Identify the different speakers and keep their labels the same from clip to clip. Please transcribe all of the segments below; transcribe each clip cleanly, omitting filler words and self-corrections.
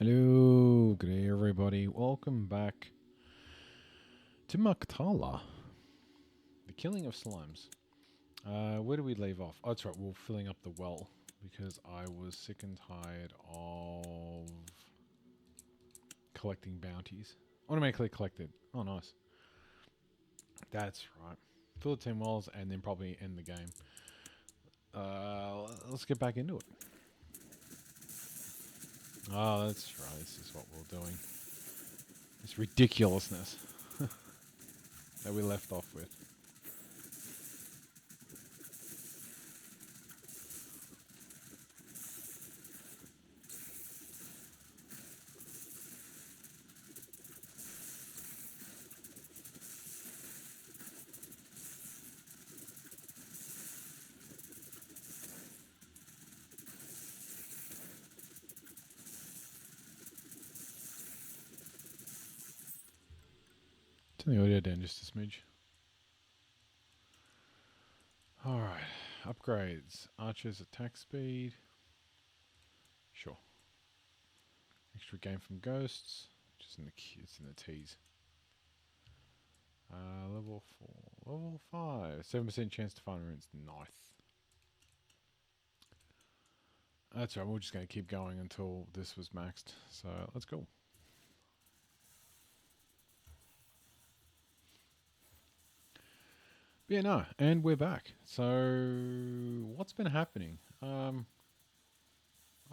Speaker 1: Hello, good day everybody. Welcome back to Maktala, the killing of slimes. Where do we leave off? Oh, that's right, we're filling up the well because I was sick and tired of collecting bounties. Automatically collected. Oh, nice. That's right. Fill the 10 wells and then probably end the game. Let's get back into it. Oh, that's right. This is what we're doing. This ridiculousness that we left off with. Turn the audio down just a smidge. Alright, upgrades. Archer's attack speed. Sure. Extra gain from ghosts. Just in the it's in the T's. Level 4. Level 5. 7% chance to find runes. Nice. That's right, we're just going to keep going until this was maxed. So, let's go. But yeah, no, and we're back. So, what's been happening? I've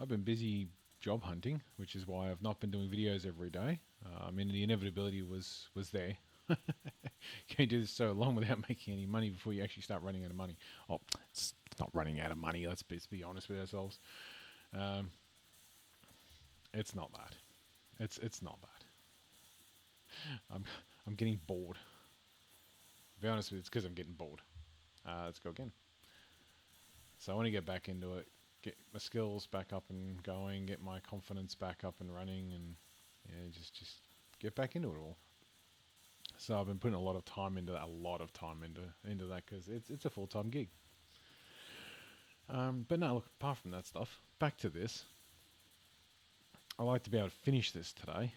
Speaker 1: been busy job hunting, which is why I've not been doing videos every day. I mean, the inevitability was there. Can't do this so long without making any money before you actually start running out of money. Oh, it's not running out of money. Let's be honest with ourselves. It's not bad. It's not bad. I'm getting bored. To be honest with you, it's because I'm getting bored. Let's go again. So I want to get back into it, get my skills back up and going, get my confidence back up and running, and yeah, just get back into it all. So I've been putting a lot of time into that because it's a full-time gig. But no, look, apart from that stuff, back to this. I like to be able to finish this today.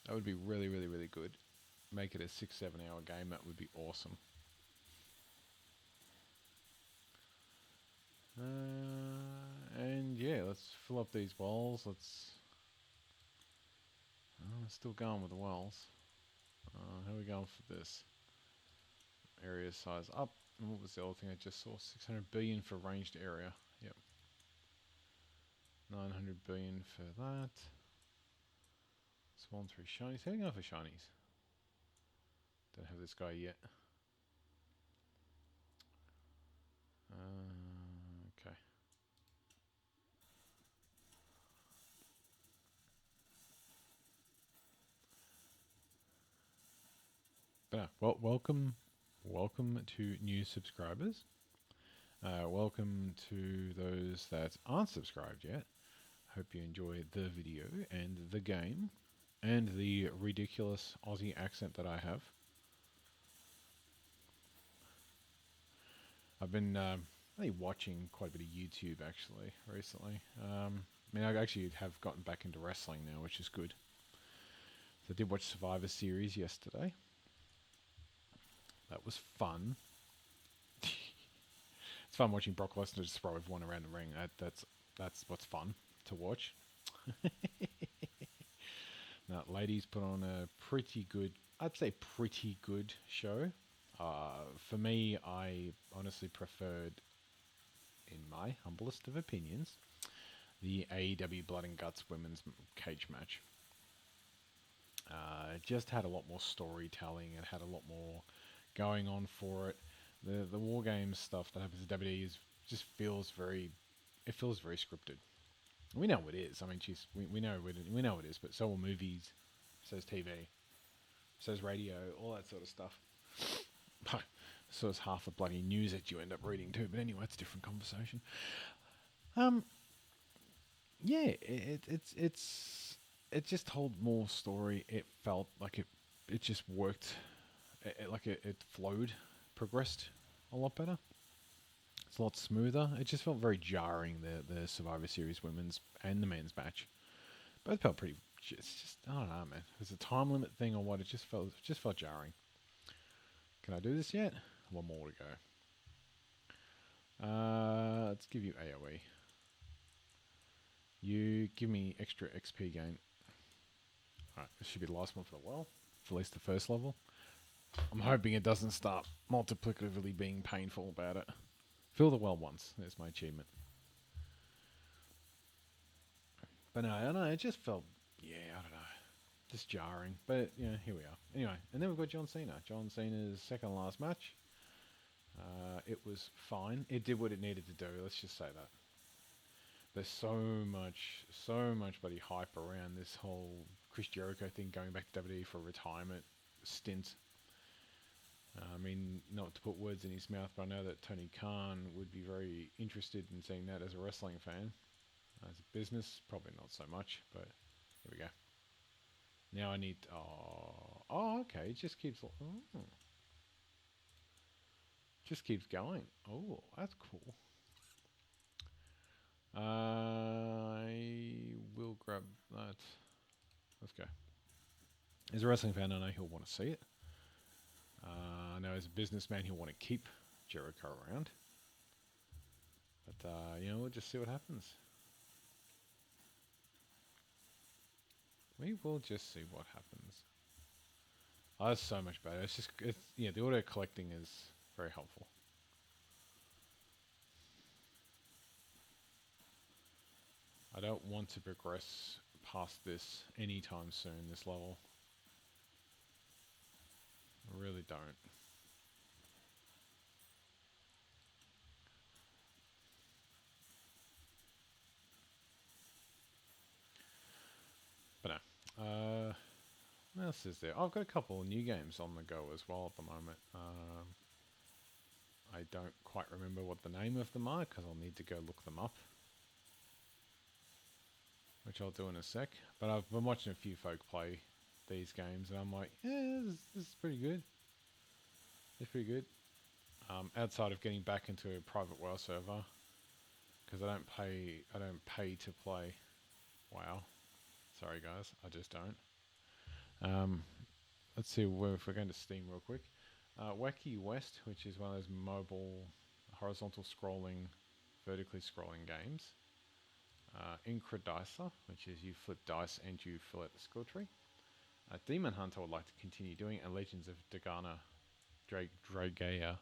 Speaker 1: That would be really, really, really good. Make it a 6-7 hour game. That would be awesome. And yeah, let's fill up these wells. Let's still going with the wells. How are we going for this? Area size up. And what was the other thing I just saw? 600 billion for ranged area. Yep. 900 billion for that. Spawn 3 shinies. How are we going for shinies? Don't have this guy yet. Okay. But no, well, welcome to new subscribers. Welcome to those that aren't subscribed yet. Hope you enjoy the video and the game and the ridiculous Aussie accent that I have. I've been really watching quite a bit of YouTube actually recently. I mean, I actually have gotten back into wrestling now, which is good. So I did watch Survivor Series yesterday. That was fun. It's fun watching Brock Lesnar just throw everyone around the ring. That's what's fun to watch. Now, ladies put on a pretty good, I'd say pretty good show. For me, I honestly preferred, in my humblest of opinions, the AEW Blood and Guts women's cage match. It just had a lot more storytelling. It had a lot more going on for it. The war games stuff that happens in WWE feels very scripted. We know it is. I mean, we know it is. But so are movies, so is TV, so is radio, all that sort of stuff. So is half the bloody news that you end up reading too. But anyway, it's a different conversation. Yeah, it just told more story. It felt like it just worked. It flowed, progressed a lot better. It's a lot smoother. It just felt very jarring, the Survivor Series women's and the men's match. Both felt pretty. It's just I don't know, man. There's a time limit thing or what? It just felt jarring. Can I do this yet? One more to go. Let's give you AOE. You give me extra XP gain. Alright, this should be the last one for the well. For at least the first level. I'm hoping it doesn't start multiplicatively being painful about it. Fill the well once. There's my achievement. But no, I don't know. It just felt, yeah, I don't know. Just jarring. But, you know, here we are. Anyway, and then we've got John Cena. John Cena's second last match. It was fine. It did what it needed to do. Let's just say that. There's so much bloody hype around this whole Chris Jericho thing going back to WWE for a retirement stint. I mean, not to put words in his mouth, but I know that Tony Khan would be very interested in seeing that as a wrestling fan. As a business, probably not so much, but here we go. Now I need... okay, it just keeps... just keeps going. Oh, that's cool. I will grab that. Let's go. As a wrestling fan, I know he'll want to see it. I know as a businessman, he'll want to keep Jericho around. But, you know, we'll just see what happens. We will just see what happens. Oh, that's so much better. Yeah, the auto collecting is very helpful. I don't want to progress past this anytime soon, this level. I really don't. But no. What else is there? I've got a couple of new games on the go as well at the moment. I don't quite remember what the name of them are because I'll need to go look them up. Which I'll do in a sec. But I've been watching a few folk play these games and I'm like, yeah, this is pretty good. It's pretty good. Outside of getting back into a private WoW server. Because I don't pay to play WoW. Sorry guys, I just don't. Let's see if we're going to Steam real quick. Wacky West, which is one of those mobile, horizontal scrolling, vertically scrolling games. Incredicer, which is you flip dice and you fill out the skill tree. Demon Hunter I would like to continue doing, and Legends of Dagana Dragaya.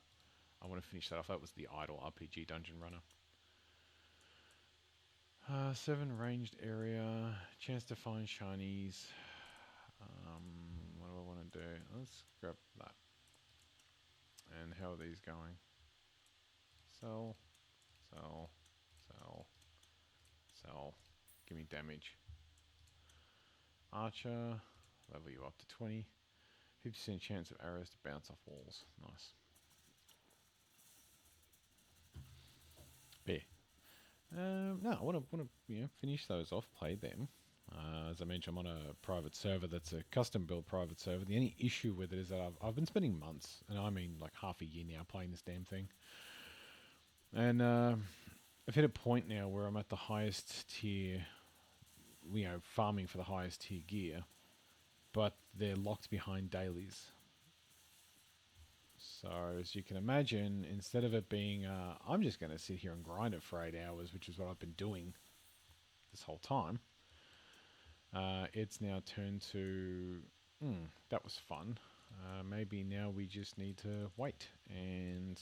Speaker 1: I want to finish that off. That was the idle RPG dungeon runner. 7 ranged area, chance to find shinies. What do I want to do? Let's grab that. And how are these going? Sell, sell, sell, sell. Give me damage. Archer, level you up to 20. 50% chance of arrows to bounce off walls. Nice. Yeah. No, I want to finish those off, play them. As I mentioned, I'm on a private server that's a custom built private server. The only issue with it is that I've been spending months, and I mean like half a year now, playing this damn thing. And I've hit a point now where I'm at the highest tier, farming for the highest tier gear, but they're locked behind dailies. So, as you can imagine, instead of it being, I'm just going to sit here and grind it for 8 hours, which is what I've been doing this whole time, it's now turned to, that was fun. Maybe now we just need to wait. And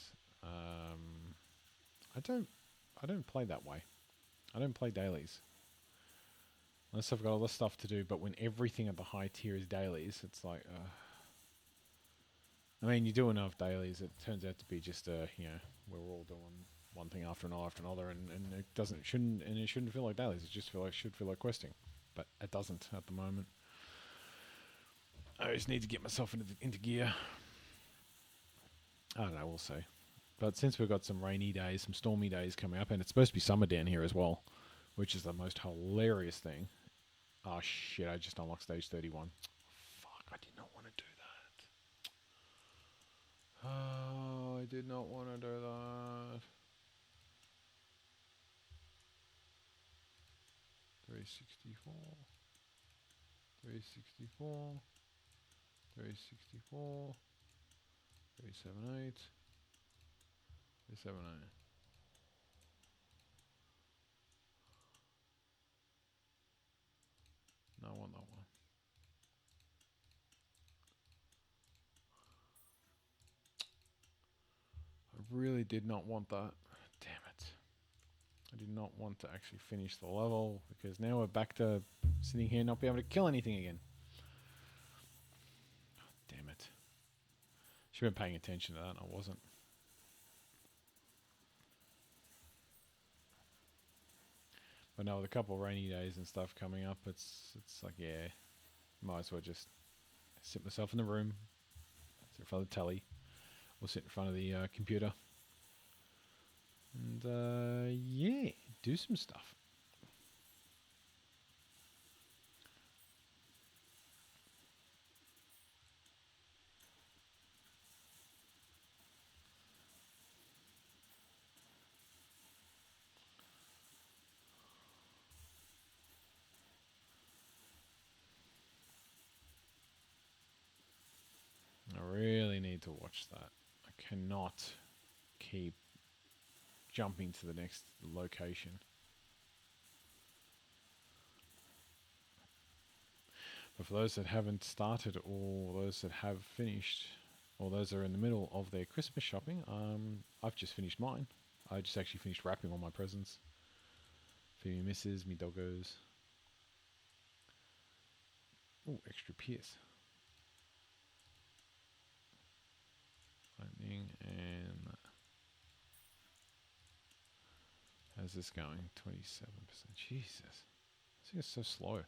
Speaker 1: I don't play that way. I don't play dailies. Unless I've got all this stuff to do, but when everything at the high tier is dailies, it's like, I mean, you do enough dailies, it turns out to be just we're all doing one thing after another, and it shouldn't feel like dailies. It just should feel like questing, but it doesn't at the moment. I just need to get myself into gear. I don't know, we'll see. But since we've got some rainy days, some stormy days coming up, and it's supposed to be summer down here as well, which is the most hilarious thing. Oh shit! I just unlocked stage 31. Fuck! I did not want to do that. Oh, I did not want to do that. 364. 364, 364, 378, 370. No, I want that one. I really did not want that. Damn it. I did not want to actually finish the level because now we're back to sitting here and not be able to kill anything again. Damn it. Should have been paying attention to that and I wasn't. But no, with a couple of rainy days and stuff coming up, it's like, yeah, might as well just sit myself in the room, sit in front of the telly, or sit in front of the computer, and yeah, do some stuff. I really need to watch that. I cannot keep jumping to the next location. But for those that haven't started, or those that have finished, or those that are in the middle of their Christmas shopping, I've just finished mine. I just actually finished wrapping all my presents for me missus, me doggos. Oh, extra pierce. Opening and how's this going? 27%. Jesus, this thing is so slow.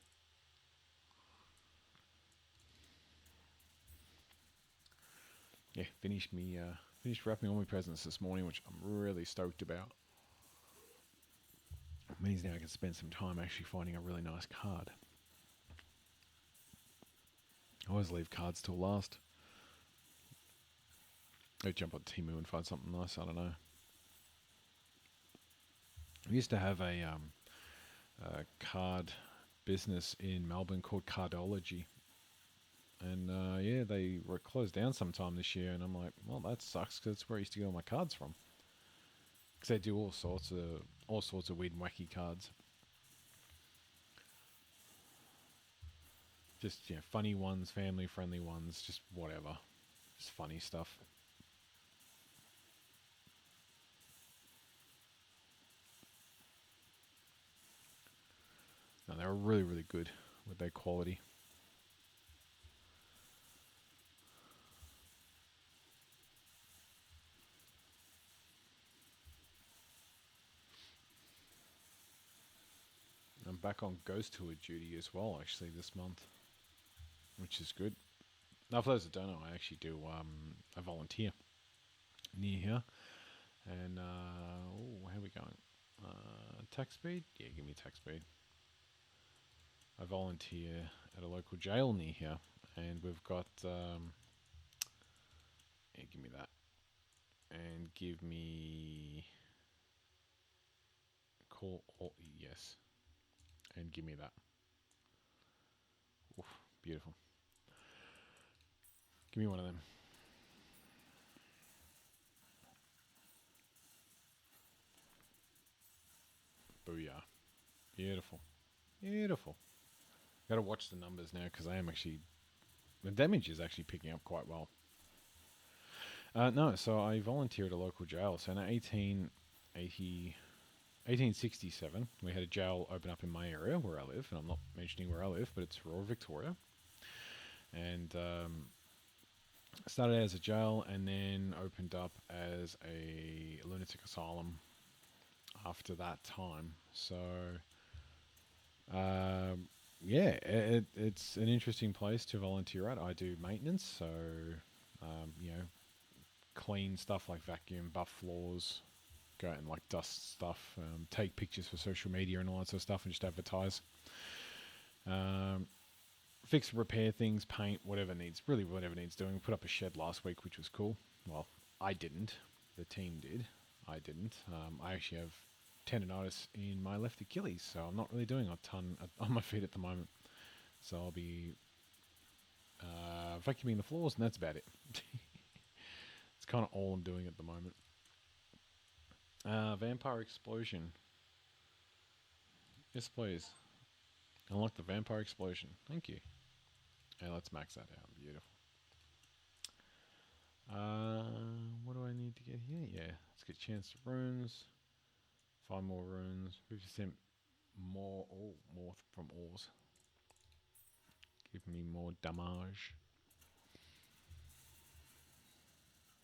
Speaker 1: Yeah, finished wrapping all my presents this morning, which I'm really stoked about. It means now I can spend some time actually finding a really nice card. I always leave cards till last. I jump on Temu and find something nice. I don't know. We used to have a card business in Melbourne called Cardology. And yeah, they were closed down sometime this year. And I'm like, well, that sucks because that's where I used to get all my cards from. Because they do all sorts of weird and wacky cards. Just funny ones, family friendly ones, just whatever. Just funny stuff. No, they were really, really good with their quality. I'm back on ghost tour duty as well, actually, this month, which is good. Now, for those that don't know, I actually do a volunteer near here. And, how are we going? Tax speed? Yeah, give me tax speed. I volunteer at a local jail near here, and we've got, yeah, give me that. And give me, call all, yes. And give me that. Oof, beautiful. Give me one of them. Booyah. Beautiful. Beautiful. Gotta watch the numbers now because I am actually. The damage is actually picking up quite well. No, so I volunteer at a local jail. So in 1867, we had a jail open up in my area where I live. And I'm not mentioning where I live, but it's rural Victoria. And started as a jail and then opened up as a lunatic asylum after that time. So, yeah, it's an interesting place to volunteer at. I do maintenance, so, clean stuff like vacuum, buff floors, go out and like dust stuff, take pictures for social media and all that sort of stuff and just advertise. Fix, repair things, paint, whatever needs doing. Put up a shed last week, which was cool. Well, I didn't. The team did. I didn't. I actually have tendonitis in my left Achilles, so I'm not really doing a ton on my feet at the moment. So I'll be vacuuming the floors, and that's about it. It's kind of all I'm doing at the moment. Vampire explosion. Yes, please. I like the vampire explosion. Thank you. Okay, let's max that out. Beautiful. What do I need to get here? Yeah, let's get chance to runes. 5 more runes. 50% more. Oh, more from ores. Give me more damage.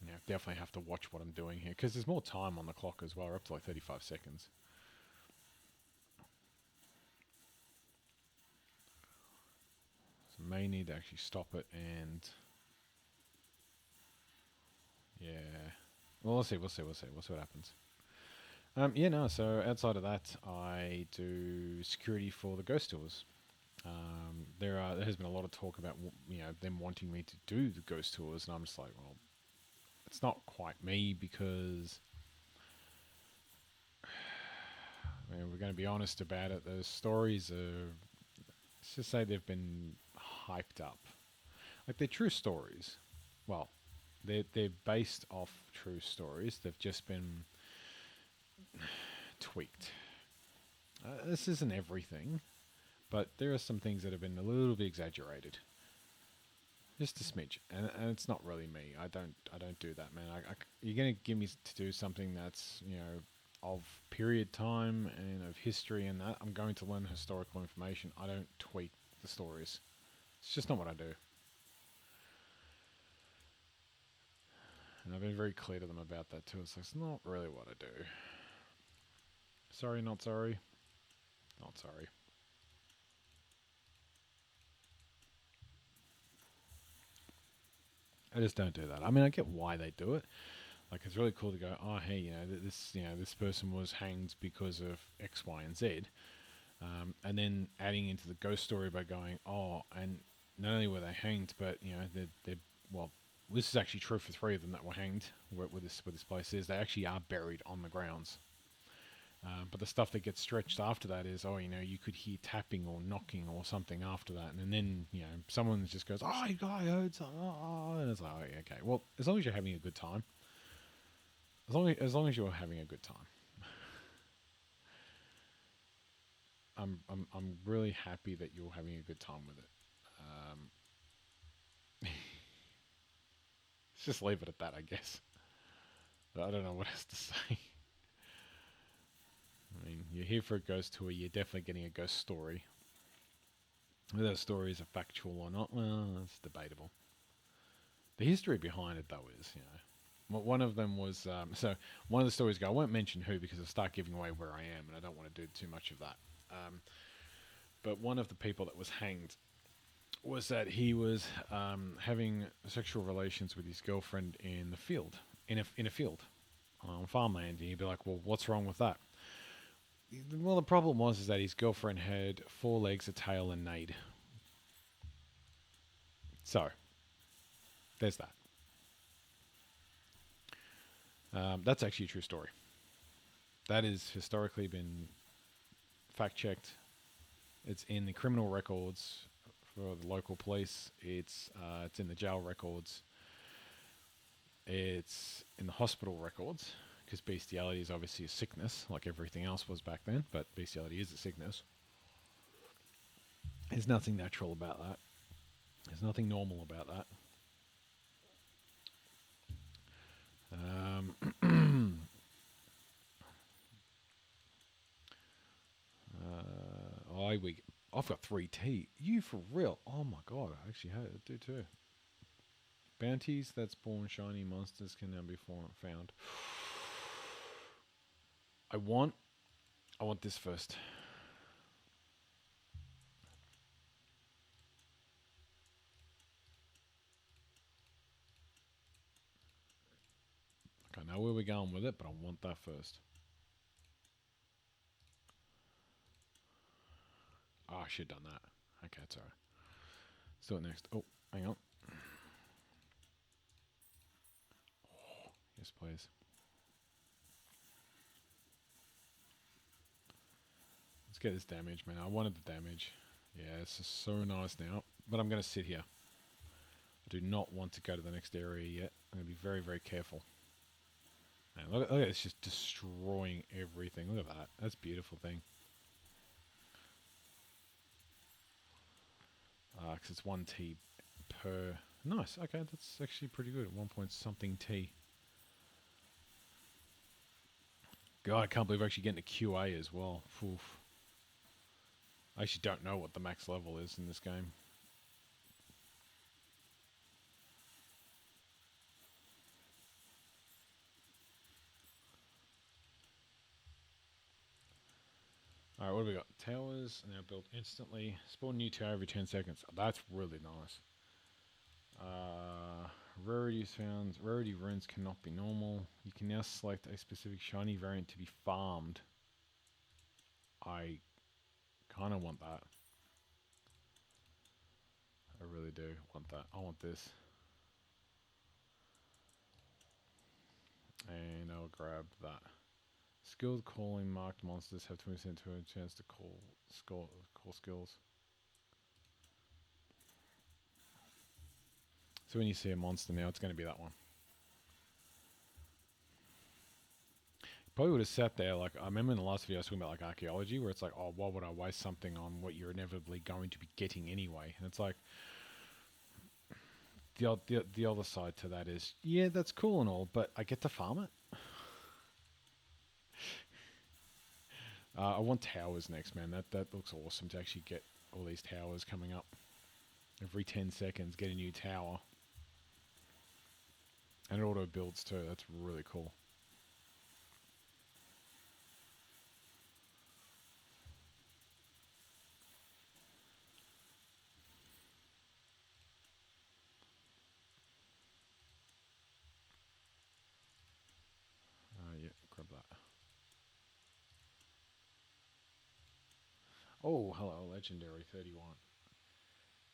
Speaker 1: Yeah, definitely have to watch what I'm doing here because there's more time on the clock as well. We're up to like 35 seconds. So may need to actually stop it and yeah. Well, we'll see. We'll see. We'll see. We'll see what happens. Yeah, no. So outside of that, I do security for the ghost tours. There has been a lot of talk about them wanting me to do the ghost tours, and I'm just like, well, it's not quite me because I mean, we're going to be honest about it. Those stories are, let's just say they've been hyped up, like they're true stories. Well, they're based off true stories. They've just been tweaked. This isn't everything, but there are some things that have been a little bit exaggerated. Just a smidge, and it's not really me. I don't do that, man. You're gonna give me to do something that's of period time and of history and that. I'm going to learn historical information. I don't tweak the stories. It's just not what I do. And I've been very clear to them about that too. It's not really what I do. Sorry, not sorry. Not sorry. I just don't do that. I mean, I get why they do it. Like, it's really cool to go, oh, hey, this person was hanged because of X, Y, and Z. And then adding into the ghost story by going, oh, and not only were they hanged, but they're well, this is actually true for 3 of them that were hanged. Where this place is, they actually are buried on the grounds. But the stuff that gets stretched after that is, oh, you could hear tapping or knocking or something after that, and then someone just goes, oh, I heard something, and it's like, oh, yeah, okay, well, as long as you're having a good time, as long as you're having a good time, I'm really happy that you're having a good time with it. Let's just leave it at that, I guess. I don't know what else to say. I mean, you're here for a ghost tour. You're definitely getting a ghost story. Whether those stories are factual or not, well, that's debatable. The history behind it, though, is one of them was so one of the stories go. I won't mention who because I'll start giving away where I am, and I don't want to do too much of that. But one of the people that was hanged was that he was having sexual relations with his girlfriend in the field, in a field on farmland, and you'd be like, well, what's wrong with that? Well, the problem was is that his girlfriend had 4 legs, a tail, and neighed. So there's that. That's actually a true story. That has historically been fact checked. It's in the criminal records for the local police. It's in the jail records. It's in the hospital records because bestiality is obviously a sickness, like everything else was back then. But bestiality is a sickness. There's nothing natural about that. There's nothing normal about that. I've got 3T. You for real? Oh my god, I actually do too. Bounties that spawn shiny monsters can now be found. I want this first. Like, I know where we're going with it, but I want that first. Oh, I should have done that. Okay, it's alright. Let's do it next. Oh, hang on. Oh, yes, please. Let's get this damage, man. I wanted the damage. Yeah, it's just so nice now. But I'm going to sit here. I do not want to go to the next area yet. I'm going to be very, very careful. Man, look at it's just destroying everything. Look at that. That's a beautiful thing. Because it's 1 T per... Nice. Okay, that's actually pretty good. 1 point something T. God, I can't believe we're actually getting to QA as well. Oof. I actually don't know what the max level is in this game. Alright, what do we got? Towers now built instantly. Spawn new tower every 10 seconds. Oh, that's really nice. Rarities found. Rarity runes cannot be normal. You can now select a specific shiny variant to be farmed. I kind of want that. I really do want that. I want this. And I'll grab that. Skilled calling marked monsters have 20% to a chance to call skills. So when you see a monster now, it's going to be that one. Probably would have sat there, like, I remember in the last video I was talking about, like, archaeology, where it's like, oh, why would I waste something on what you're inevitably going to be getting anyway? And it's like, the other side to that is, yeah, that's cool and all, but I get to farm it. I want towers next, man. That looks awesome to actually get all these towers coming up. Every 10 seconds, get a new tower. And it auto builds too. That's really cool. Yeah, grab that. Oh, hello, legendary 31.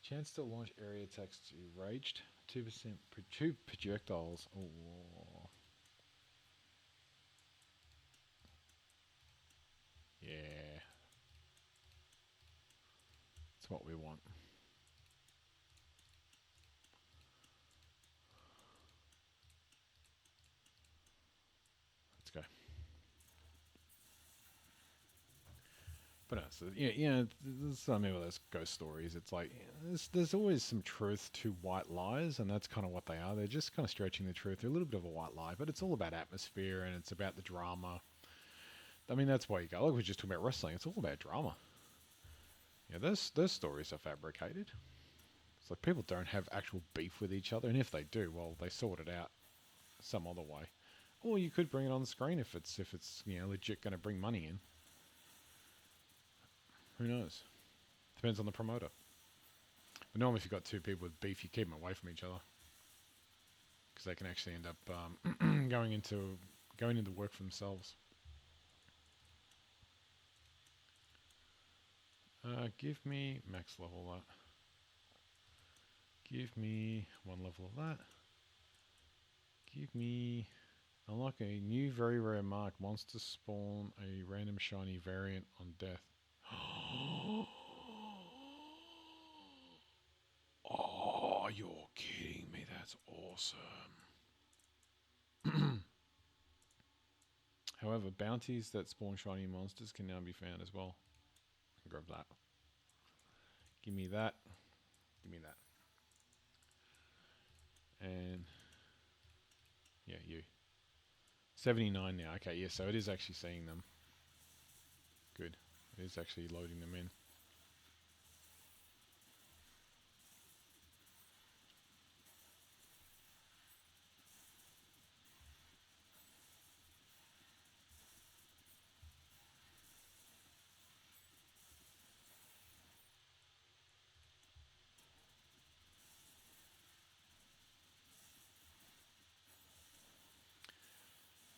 Speaker 1: Chance to launch area attacks to raged. 2% per 2 projectiles. Oh, yeah. That's what we want. Let's go. But no, so yeah, there's something with those ghost stories. It's like there's always some truth to white lies, and that's kind of what they are. They're just kind of stretching the truth. They're a little bit of a white lie, but it's all about atmosphere and it's about the drama. I mean, that's why you go. Like we were just talking about wrestling. It's all about drama. Yeah, those stories are fabricated. It's like people don't have actual beef with each other, and if they do, well, they sort it out some other way. Or you could bring it on the screen if it's legit going to bring money in. Who knows? Depends on the promoter. But normally, if you've got two people with beef, you keep them away from each other because they can actually end up going into work for themselves. Give me max level that. Give me 1 level of that. Give me unlock a new very rare mark. Monsters spawn a random shiny variant on death. Oh, you're kidding me. That's awesome. However, bounties that spawn shiny monsters can now be found as well. Grab that. Give me that. Give me that. And yeah, you. 79 now. Okay, yeah, so it is actually seeing them. Good. It is actually loading them in.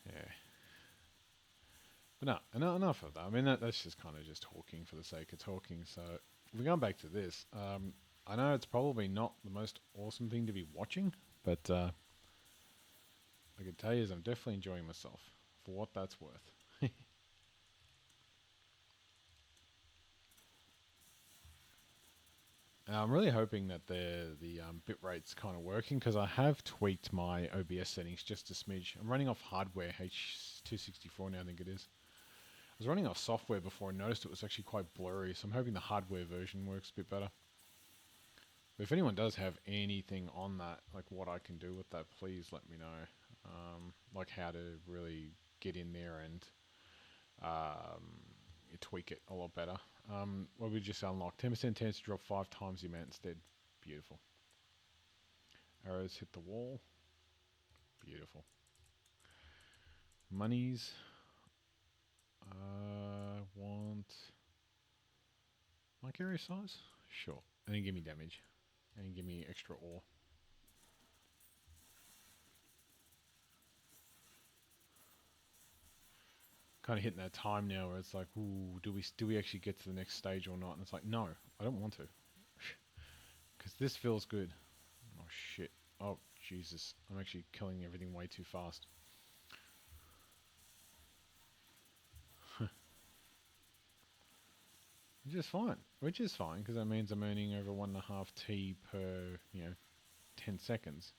Speaker 1: Yeah. But no, enough of that. I mean, that's just kind of just talking for the sake of talking. So, we're going back to this. I know it's probably not the most awesome thing to be watching, but I can tell you is I'm definitely enjoying myself for what that's worth. I'm really hoping that the bit rate's kind of working because I have tweaked my OBS settings just a smidge. I'm running off hardware H264 now, I think it is. I was running off software before and noticed it was actually quite blurry, so I'm hoping the hardware version works a bit better. But if anyone does have anything on that, like what I can do with that, please let me know. Like how to really get in there and tweak it a lot better. What we just unlocked, 10% chance to drop 5 times the amount instead. Beautiful. Arrows hit the wall. Beautiful. Monies. Want like area size? Sure. And then give me damage. And give me extra ore. Kind of hitting that time now where it's like, ooh, do we actually get to the next stage or not? And it's like, no, I don't want to, because this feels good. Oh shit! Oh Jesus! I'm actually killing everything way too fast. Which is fine. Which is fine because that means I'm earning over 1.5 T per 10 seconds.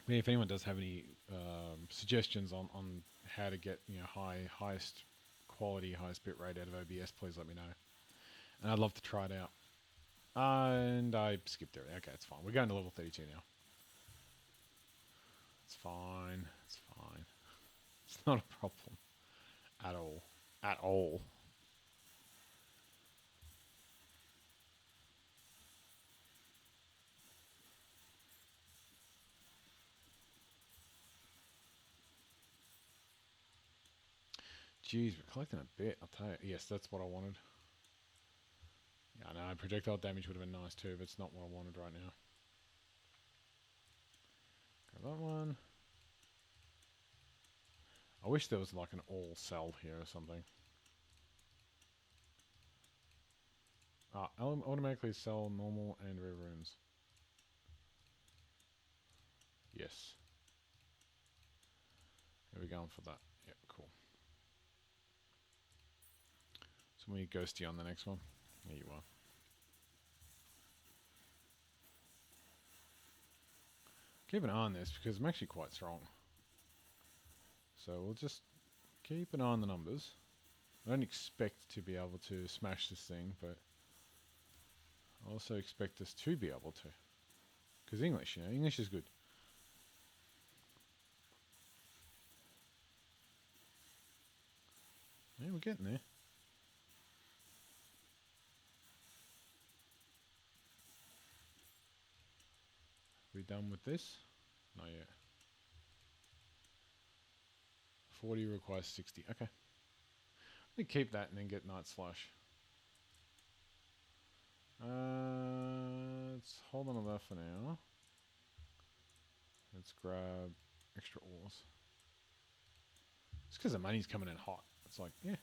Speaker 1: Yeah, if anyone does have any suggestions on how to get highest quality, highest bit rate out of OBS, please let me know. And I'd love to try it out. And I skipped it. Okay, it's fine. We're going to level 32 now. It's fine. It's fine. It's not a problem at all. At all. Jeez, we're collecting a bit, I'll tell you. Yes, that's what I wanted. Yeah, I know, projectile damage would have been nice too, but it's not what I wanted right now. Grab that one. I wish there was like an all sell here or something. I'll automatically sell normal and rare runes. Yes. Here we're going for that. Yep, cool. So we need Ghosty on the next one. There you are. Keep an eye on this because I'm actually quite strong. So we'll just keep an eye on the numbers. I don't expect to be able to smash this thing, but I also expect us to be able to. Because English, English is good. Yeah, we're getting there. We done with this? Not yet. 40 requires 60. Okay. Let me keep that and then get Night Slash. Let's hold on to that for now. Let's grab extra ores. It's because the money's coming in hot. It's like, yeah.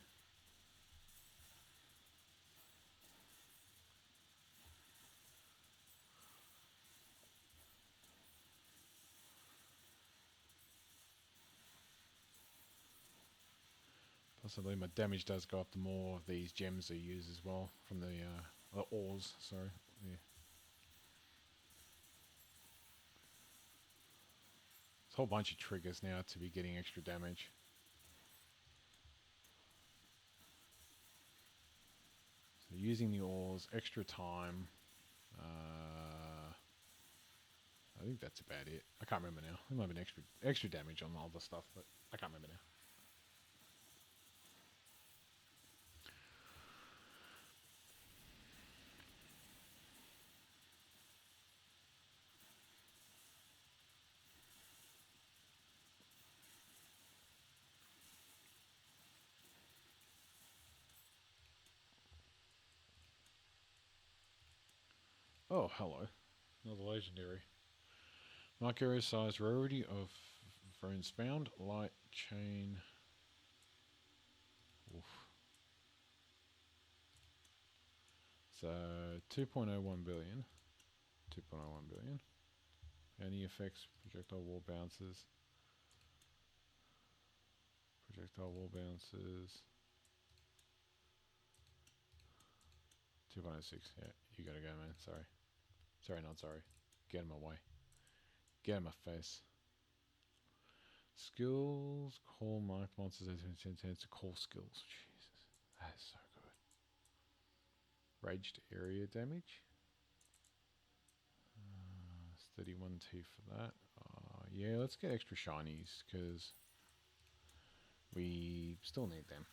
Speaker 1: Possibly my damage does go up the more of these gems are used as well from the ores, sorry. Yeah. There's a whole bunch of triggers now to be getting extra damage. So using the ores, extra time. I think that's about it. I can't remember now. There might have been extra damage on all the stuff, but I can't remember now. Oh, hello. Another legendary. Mark area size, rarity of runes found, light chain. Oof. So 2.01 billion. 2.01 billion. Any effects, projectile wall bounces. Projectile wall bounces. 2.06, yeah, you gotta go, man. Sorry. Sorry, not sorry. Get in my way. Get in my face. Skills, call mark monsters as intends to call skills. Jesus, that is so good. Raged area damage. 31T for that. Yeah, let's get extra shinies because we still need them.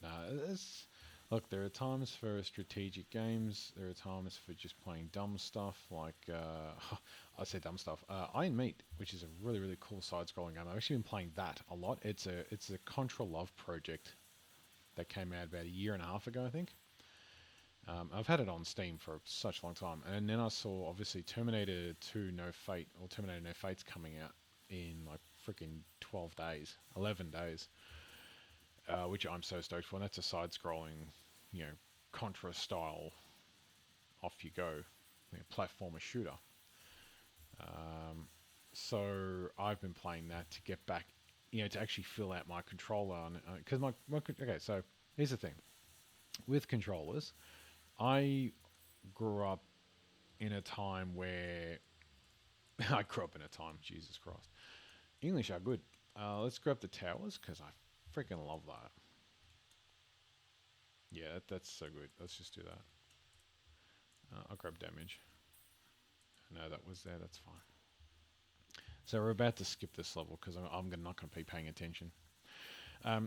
Speaker 1: But look, there are times for strategic games. There are times for just playing dumb stuff like I say dumb stuff. Iron Meat, which is a really really cool side-scrolling game. I've actually been playing that a lot. It's a Contra Love project that came out about a year and a half ago, I think. I've had it on Steam for such a long time, and then I saw obviously Terminator 2 No Fate or Terminator No Fate's coming out in like freaking 12 days, 11 days. Which I'm so stoked for. And that's a side-scrolling, Contra style, off you go, platformer shooter. So I've been playing that to get back, to actually fill out my controller. Because okay, so here's the thing. With controllers, I grew up in a time where Jesus Christ. English are good. Let's grab the towers because I freaking love that. Yeah, that's so good. Let's just do that. I'll grab damage. No, that was there. That's fine. So we're about to skip this level because I'm not going to be paying attention. I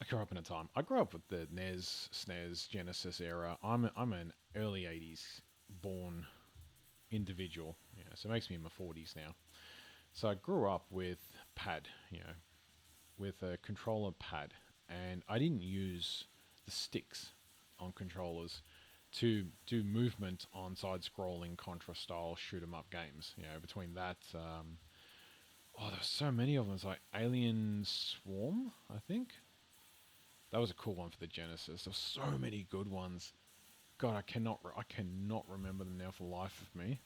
Speaker 1: grew up in a time. I grew up with the NES, SNES, Genesis era. I'm an early 80s born individual. So it makes me in my 40s now. So I grew up with pad, with a controller pad. And I didn't use the sticks on controllers to do movement on side-scrolling Contra-style shoot-'em-up games. Between that, there's so many of them. It's like Alien Swarm, I think. That was a cool one for the Genesis. There's so many good ones. God, I cannot remember them now for the life of me.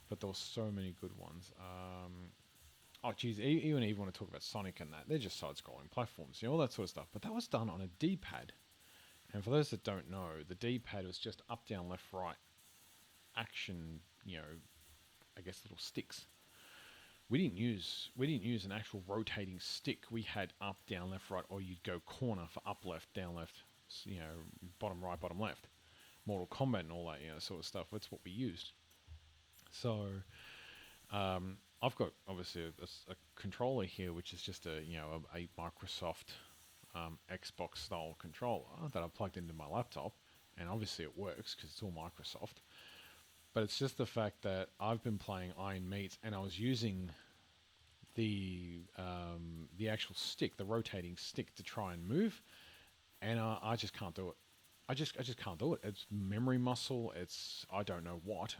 Speaker 1: But there were so many good ones. Geez, even want to talk about Sonic and that. They're just side-scrolling platforms, all that sort of stuff. But that was done on a D-pad. And for those that don't know, the D-pad was just up, down, left, right action, I guess little sticks. We didn't use an actual rotating stick. We had up, down, left, right, or you'd go corner for up, left, down, left, bottom, right, bottom, left. Mortal Kombat and all that, sort of stuff. That's what we used. So, I've got obviously a controller here, which is just a Microsoft Xbox style controller that I plugged into my laptop, and obviously it works because it's all Microsoft. But it's just the fact that I've been playing Iron Meat, and I was using the actual stick, the rotating stick, to try and move, and I just can't do it. I just can't do it. It's memory muscle. It's I don't know what.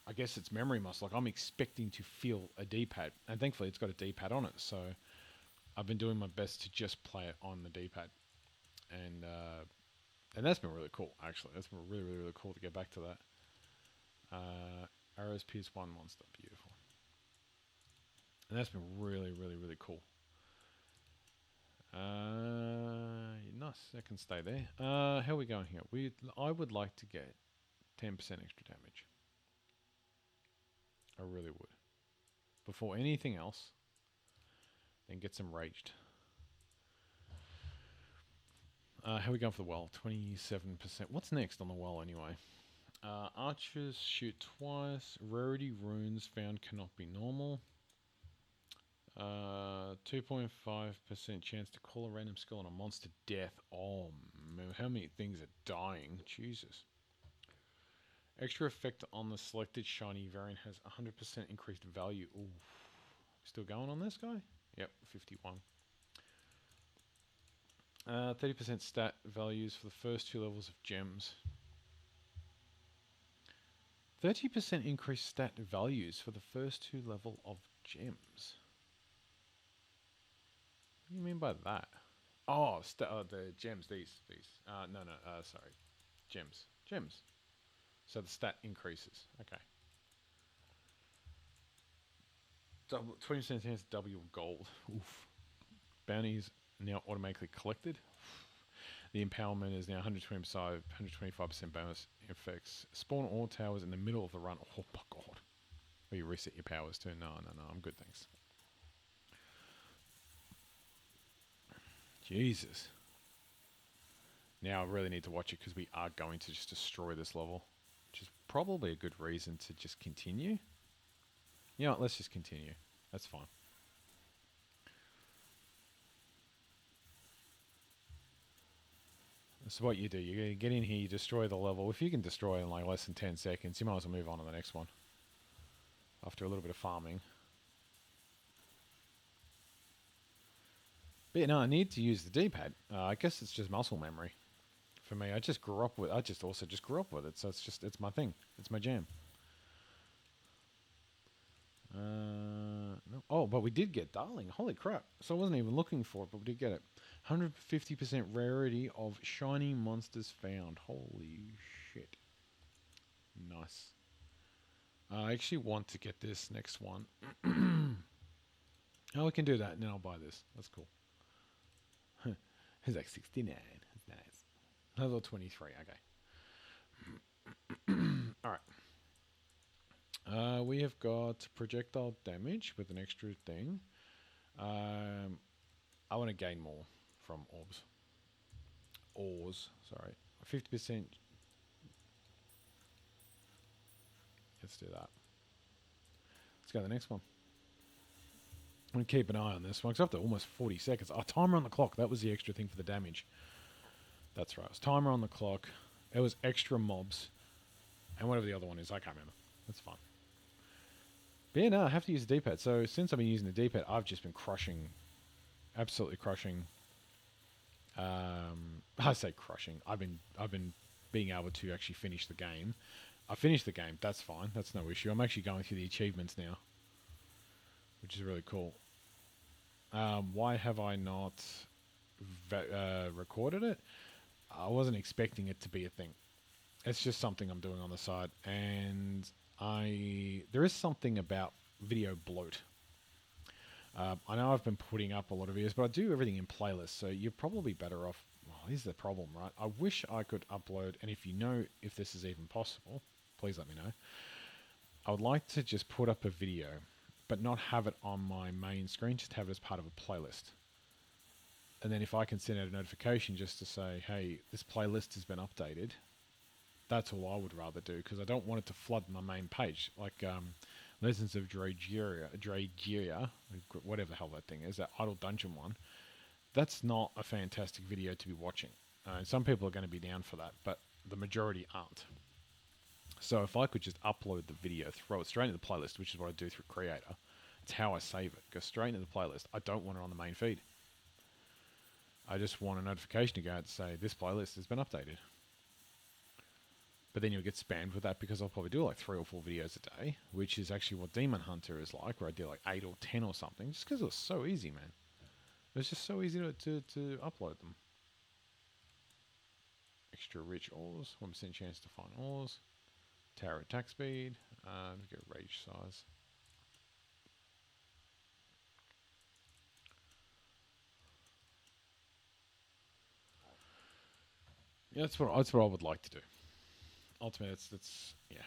Speaker 1: I guess it's memory muscle. Like I'm expecting to feel a D-pad, and thankfully it's got a D-pad on it. So I've been doing my best to just play it on the D-pad, and that's been really cool. Actually, that's been really, really, really cool to get back to that. Arrows pierce one monster, beautiful, and that's been really, really, really cool. Nice. That can stay there. How are we going here? I would like to get 10% extra damage. I really would. Before anything else, then get some raged. How are we going for the well? 27%. What's next on the well anyway? Archers shoot twice. Rarity runes found cannot be normal. 2.5% chance to call a random skill on a monster death. Oh man, how many things are dying? Jesus. Extra effect on the selected shiny variant has 100% increased value. Ooh. Still going on this guy? Yep, 51. 30% stat values for the first 2 levels of gems. 30% increased stat values for the first 2 level of gems. do you mean by that? Oh, the gems. These. No, no. Sorry, gems. Gems. So the stat increases. Okay. Double 20% chance to double your gold. Oof. Bounties now automatically collected. The empowerment is now 125% bonus effects. Spawn all towers in the middle of the run. Oh my god. Or you reset your powers too. No, no, no. I'm good, thanks. Jesus. Now I really need to watch it because we are going to just destroy this level. Which is probably a good reason to just continue. You know what, let's just continue. That's fine. This is what you do. You get in here, you destroy the level. If you can destroy it in like less than 10 seconds, you might as well move on to the next one. After a little bit of farming. But yeah, no, I need to use the D-pad. I guess it's just muscle memory. For me, I just grew up with I just also just grew up with it, so it's my thing. It's my jam. No. Oh, but we did get Darling. Holy crap. So I wasn't even looking for it, but we did get it. 150% rarity of shiny monsters found. Holy shit. Nice. I actually want to get this next one. Oh, we can do that, and then I'll buy this. That's cool. It's like 69. That's nice. Level 23. Okay. Alright. We have got projectile damage with an extra thing. I want to gain more from orbs. Ores, sorry. 50%. Let's do that. Let's go to the next one. I'm going to keep an eye on this one. It's up to almost 40 seconds. Oh, timer on the clock. That was the extra thing for the damage. That's right. It was timer on the clock. It was extra mobs. And whatever the other one is, I can't remember. That's fine. But yeah, no, I have to use the D-pad. So since I've been using the D-pad, I've just been crushing. Absolutely crushing. I say crushing. I've been being able to actually finish the game. I finished the game. That's fine. That's no issue. I'm actually going through the achievements now, which is really cool. Why have I not recorded it? I wasn't expecting it to be a thing. It's just something I'm doing on the side, and there is something about video bloat. I know I've been putting up a lot of videos, but I do everything in playlists, so you're probably better off. Well, here's the problem, right? I wish I could upload, and if you know if this is even possible, please let me know. I would like to just put up a video, but not have it on my main screen, just have it as part of a playlist. And then if I can send out a notification just to say, hey, this playlist has been updated, that's all I would rather do, because I don't want it to flood my main page. Like Legends of Draegeria, whatever the hell that thing is, that Idle Dungeon one, that's not a fantastic video to be watching. Some people are going to be down for that, but the majority aren't. So if I could just upload the video, throw it straight into the playlist, which is what I do through Creator, it's how I save it. Go straight into the playlist. I don't want it on the main feed. I just want a notification to go out to say, this playlist has been updated. But then you'll get spammed with that because I'll probably do like 3 or 4 videos a day, which is actually what Demon Hunter is like, where I do like 8 or 10 or something, just because it was so easy, man. It was just so easy to upload them. Extra rich ores, 1% chance to find ores. Tower attack speed, get rage size. Yeah, that's what I would like to do. Ultimately, that's yeah.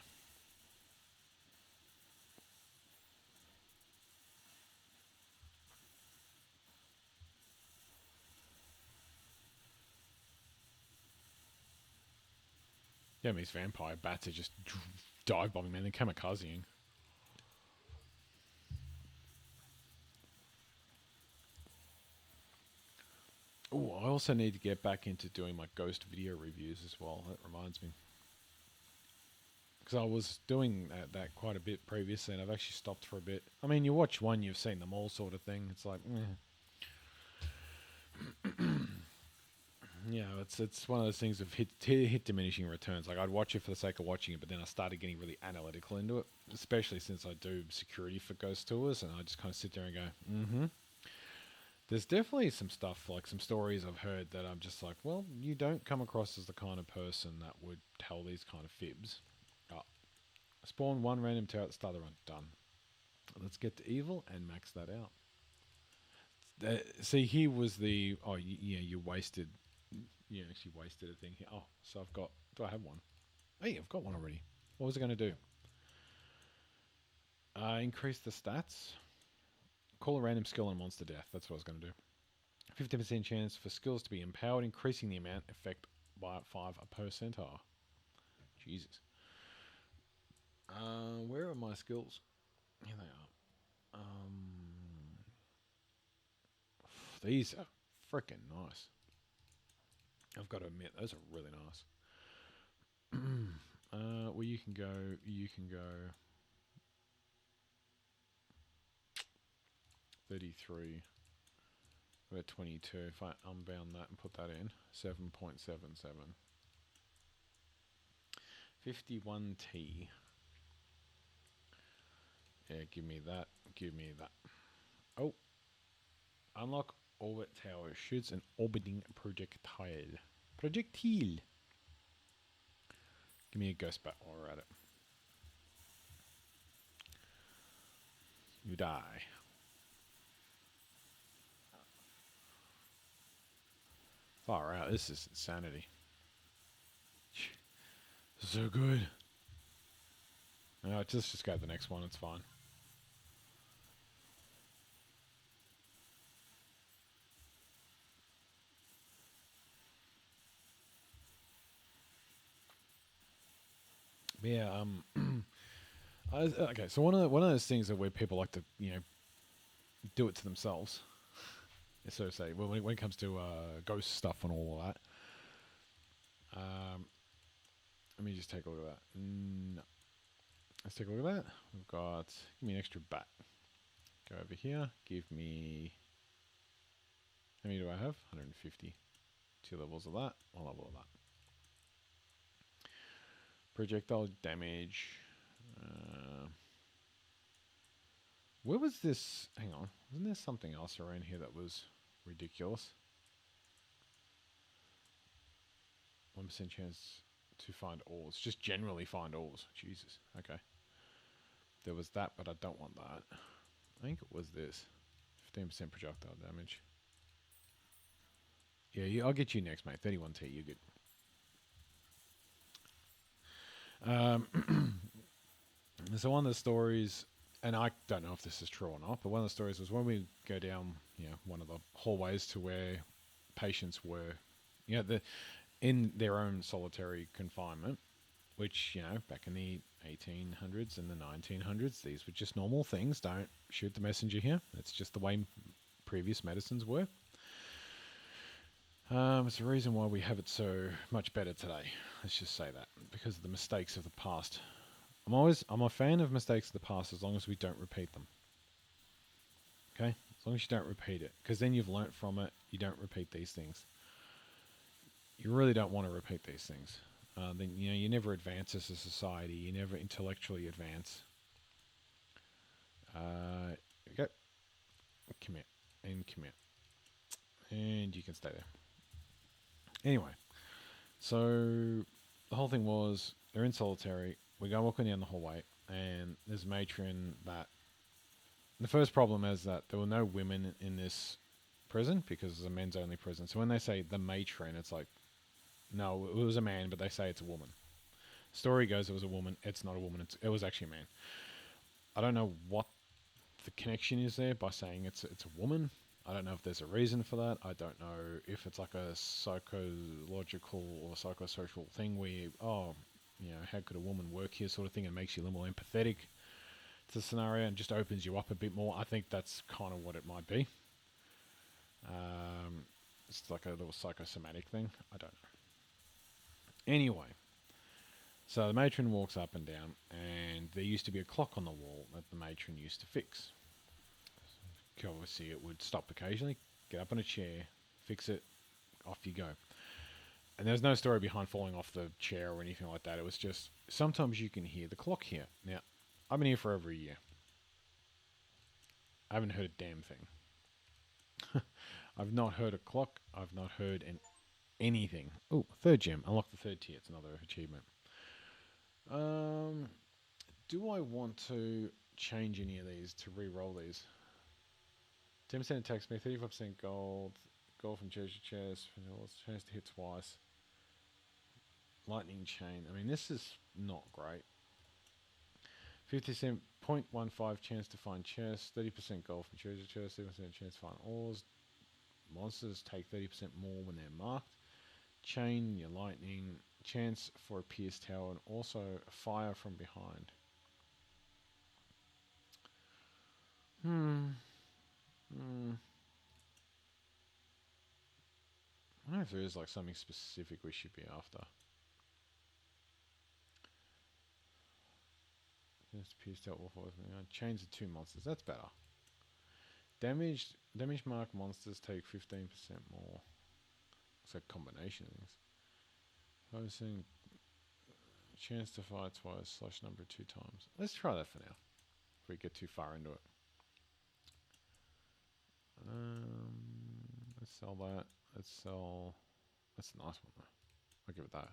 Speaker 1: Yeah, these vampire bats are just dive bombing, man. They're kamikazing. Oh, I also need to get back into doing my ghost video reviews as well. That reminds me. Because I was doing that quite a bit previously, and I've actually stopped for a bit. I mean, you watch one, you've seen them all sort of thing. It's like, yeah, it's one of those things of hit diminishing returns. Like, I'd watch it for the sake of watching it, but then I started getting really analytical into it, especially since I do security for ghost tours, and I just kind of sit there and go, There's definitely some stuff, like some stories I've heard that I'm just like, well, you don't come across as the kind of person that would tell these kind of fibs. Oh, spawn one random terror at the start of the run. Done. Let's get to evil and max that out. See, here was the, oh, yeah, you wasted, you actually wasted a thing here. Oh, so I've got, do I have one? Hey, I've got one already. What was it going to do? Increase the stats. Call a random skill on monster death. That's what I was going to do. 50% chance for skills to be empowered, increasing the amount effect by 5 a percentile. Jesus. Where are my skills? Here they are. These are freaking nice. I've got to admit, those are really nice. Well, you can go. 33. We're at 22. If I unbound that and put that in, 7.77. 51T. Yeah, give me that. Give me that. Oh. Unlock orbit tower. Shoots an orbiting projectile. Projectile. Give me a ghost bat while we're at it. You die. Far out. This is insanity. So good. No, just go to the next one. It's fine. Yeah. Okay. So one of those things that where people like to do it to themselves. So say when it comes to ghost stuff and all of that. Let me just take a look at that. No. Let's take a look at that. We've got, give me an extra bat. Go over here. Give me, how many do I have? 150. 2 levels of that. 1 level of that. Projectile damage. Where was this? Hang on. Wasn't there something else around here that was ridiculous? 1% chance to find ores. Just generally find ores. Jesus. Okay. There was that, but I don't want that. I think it was this. 15% projectile damage. Yeah, I'll get you next, mate. 31T, you're good. So one of the stories, and I don't know if this is true or not, but one of the stories was when we go down, one of the hallways to where patients were, in their own solitary confinement, which, back in the 1800s and the 1900s, these were just normal things. Don't shoot the messenger here. It's just the way previous medicines were. It's the reason why we have it so much better today. Let's just say that, because of the mistakes of the past. I'm a fan of mistakes of the past as long as we don't repeat them. Okay? As long as you don't repeat it. Because then you've learnt from it, you don't repeat these things. You really don't want to repeat these things. Then, you never advance as a society. You never intellectually advance. Okay. Commit. And commit. And you can stay there. Anyway. So, the whole thing was, they're in solitary. We go walking down the hallway, and there's a matron that... The first problem is that there were no women in this prison, because it's a men's-only prison. So when they say the matron, it's like, no, it was a man, but they say it's a woman. Story goes it was a woman. It's not a woman. It was actually a man. I don't know what the connection is there by saying it's a woman. I don't know if there's a reason for that. I don't know if it's like a psychological or psychosocial thing where, how could a woman work here sort of thing, and makes you a little more empathetic to the scenario and just opens you up a bit more. I think that's kind of what it might be. It's like a little psychosomatic thing. I don't know. Anyway, so the matron walks up and down, and there used to be a clock on the wall that the matron used to fix. Obviously, it would stop occasionally, get up on a chair, fix it, off you go. And there's no story behind falling off the chair or anything like that. It was just, sometimes you can hear the clock here. Now, I've been here for over a year. I haven't heard a damn thing. I've not heard a clock. I've not heard anything. Oh, third gem. Unlock the third tier. It's another achievement. Um, do I want to change any of these to re-roll these? 10% attack speed, 35% gold, gold from treasure chest, chance to hit twice. Lightning chain. I mean, this is not great. 50% 0.15 chance to find chests, 30% gold from treasure chest, 7% chance to find ores. Monsters take 30% more when they're marked. Chain, your lightning, chance for a pierced tower, and also fire from behind. I don't know if there is like something specific we should be after. Just pierced out wolf chains of 2 monsters. That's better. Damage mark monsters take 15% more. It's a combination of things. Focusing chance to fire twice / number 2 times. Let's try that for now. If we get too far into it. Let's sell that. Let's sell. That's a nice one though. I'll give it that.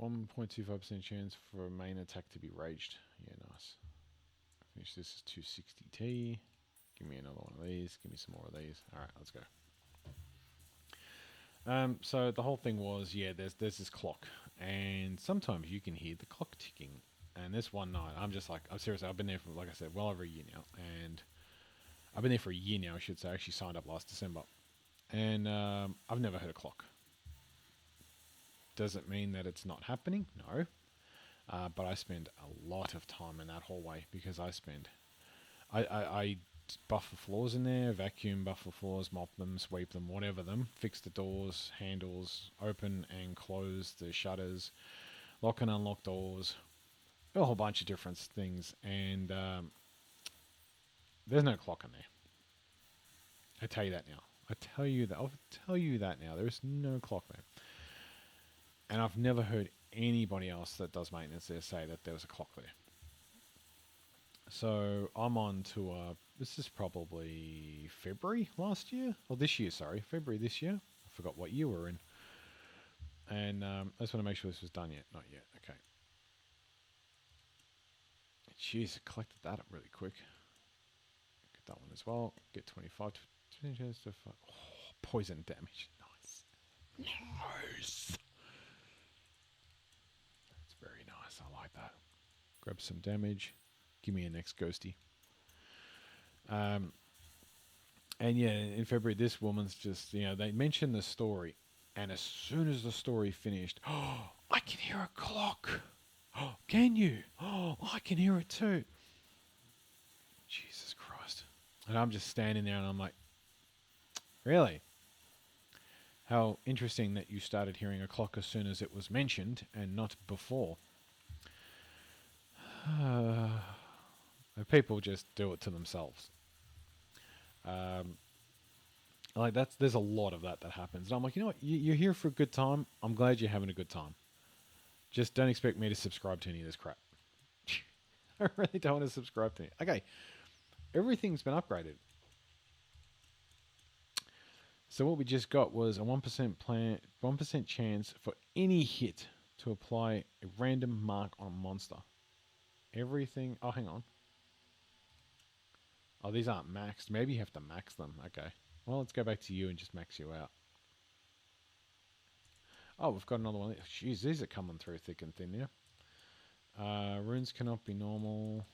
Speaker 1: 1.25% chance for a main attack to be raged. Yeah, nice. Finish this is 260T. Give me another one of these. Give me some more of these. Alright, let's go. So the whole thing was, yeah, there's this clock. And sometimes you can hear the clock ticking. And this one night, I'm just like, I'm seriously, I've been there for, like I said, well over a year now. And I've been there for a year now, I should say. I actually signed up last December. And I've never heard a clock. Does it mean that it's not happening? No. But I spend a lot of time in that hallway because I buff the floors in there, vacuum, buff the floors, mop them, sweep them, whatever them, fix the doors, handles, open and close the shutters, lock and unlock doors, a whole bunch of different things. And there's no clock in there. I tell you that now. I'll tell you that now. There is no clock there. And I've never heard anybody else that does maintenance there say that there was a clock there. So I'm on to, this is probably February last year? Or this year, sorry. February this year. I forgot what year we're in. And I just want to make sure this was done yet. Not yet. Okay. Jeez, I collected that up really quick. Get that one as well. Get 25 to poison damage. Nice. Nice. That's very nice. I like that. Grab some damage. Give me a next ghosty. And yeah, in February, this woman's just, they mentioned the story. And as soon as the story finished, oh, I can hear a clock. Oh, can you? Oh, I can hear it too. Jesus Christ. And I'm just standing there and I'm like, really? How interesting that you started hearing a clock as soon as it was mentioned and not before. People just do it to themselves. Like there's a lot of that happens. And I'm like, you know what? You're here for a good time. I'm glad you're having a good time. Just don't expect me to subscribe to any of this crap. I really don't want to subscribe to it. Okay, everything's been upgraded. So what we just got was a 1% chance for any hit to apply a random mark on a monster. Everything. Oh, hang on. Oh, these aren't maxed. Maybe you have to max them. Okay. Well, let's go back to you and just max you out. Oh, we've got another one. Jeez, these are coming through thick and thin now. Runes cannot be normal.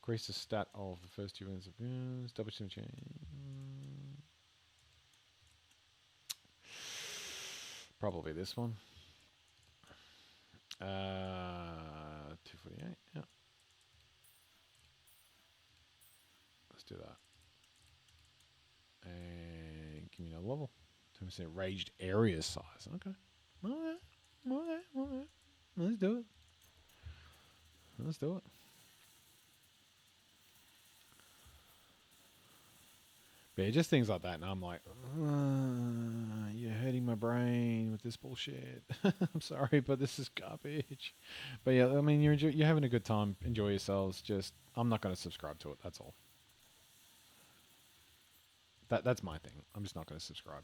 Speaker 1: Increase the stat of the first 2 runes of runes. Double change. Probably this one. 248. Yeah. Let's do that. And give me another level. 10% raged area size. Okay. Alright. Let's do it. Let's do it. But yeah, just things like that. And I'm like, you're hurting polluting my brain with this bullshit. I'm sorry, but this is garbage. But yeah, I mean, you're having a good time. Enjoy yourselves. Just, I'm not going to subscribe to it. That's all. That's my thing. I'm just not going to subscribe.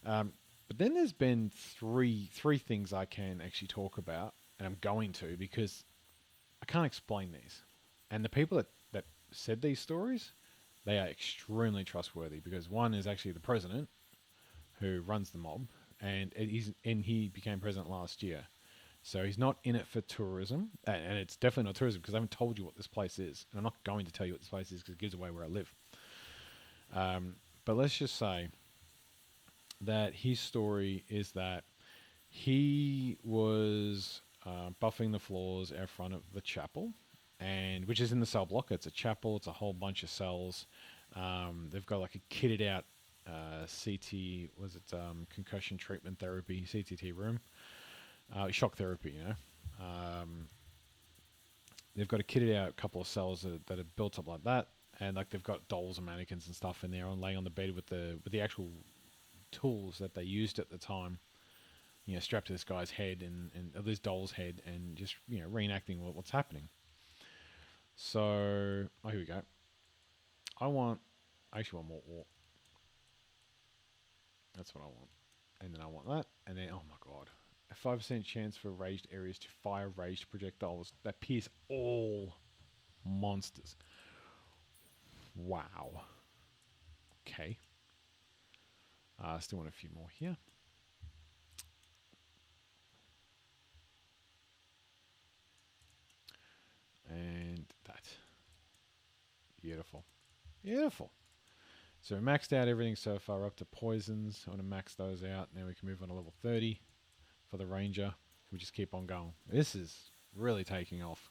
Speaker 1: Um, but then there's been three things I can actually talk about, and I'm going to because I can't explain these. And the people that said these stories, they are extremely trustworthy because one is actually the president who runs the mob, and he became president last year. So he's not in it for tourism, and it's definitely not tourism because I haven't told you what this place is, and I'm not going to tell you what this place is because it gives away where I live. But let's just say that his story is that he was buffing the floors out front of the chapel, and which is in the cell block. It's a chapel. It's a whole bunch of cells. They've got like a kitted out CT, was it concussion treatment therapy, CTT room, shock therapy, you know. They've got a kitted out couple of cells that are built up like that, and like they've got dolls and mannequins and stuff in there, and laying on the bed with the actual tools that they used at the time, you know, strapped to this guy's head and this doll's head, and just, you know, reenacting what's happening. So, oh, here we go. I actually want more ore. That's what I want. And then I want that. And then, oh my god. A 5% chance for raged areas to fire raged projectiles that pierce all monsters. Wow. Okay. Still want a few more here. And that. Beautiful. Beautiful. So we maxed out everything so far up to poisons. I want to max those out. Now we can move on to level 30 for the ranger. We just keep on going. This is really taking off.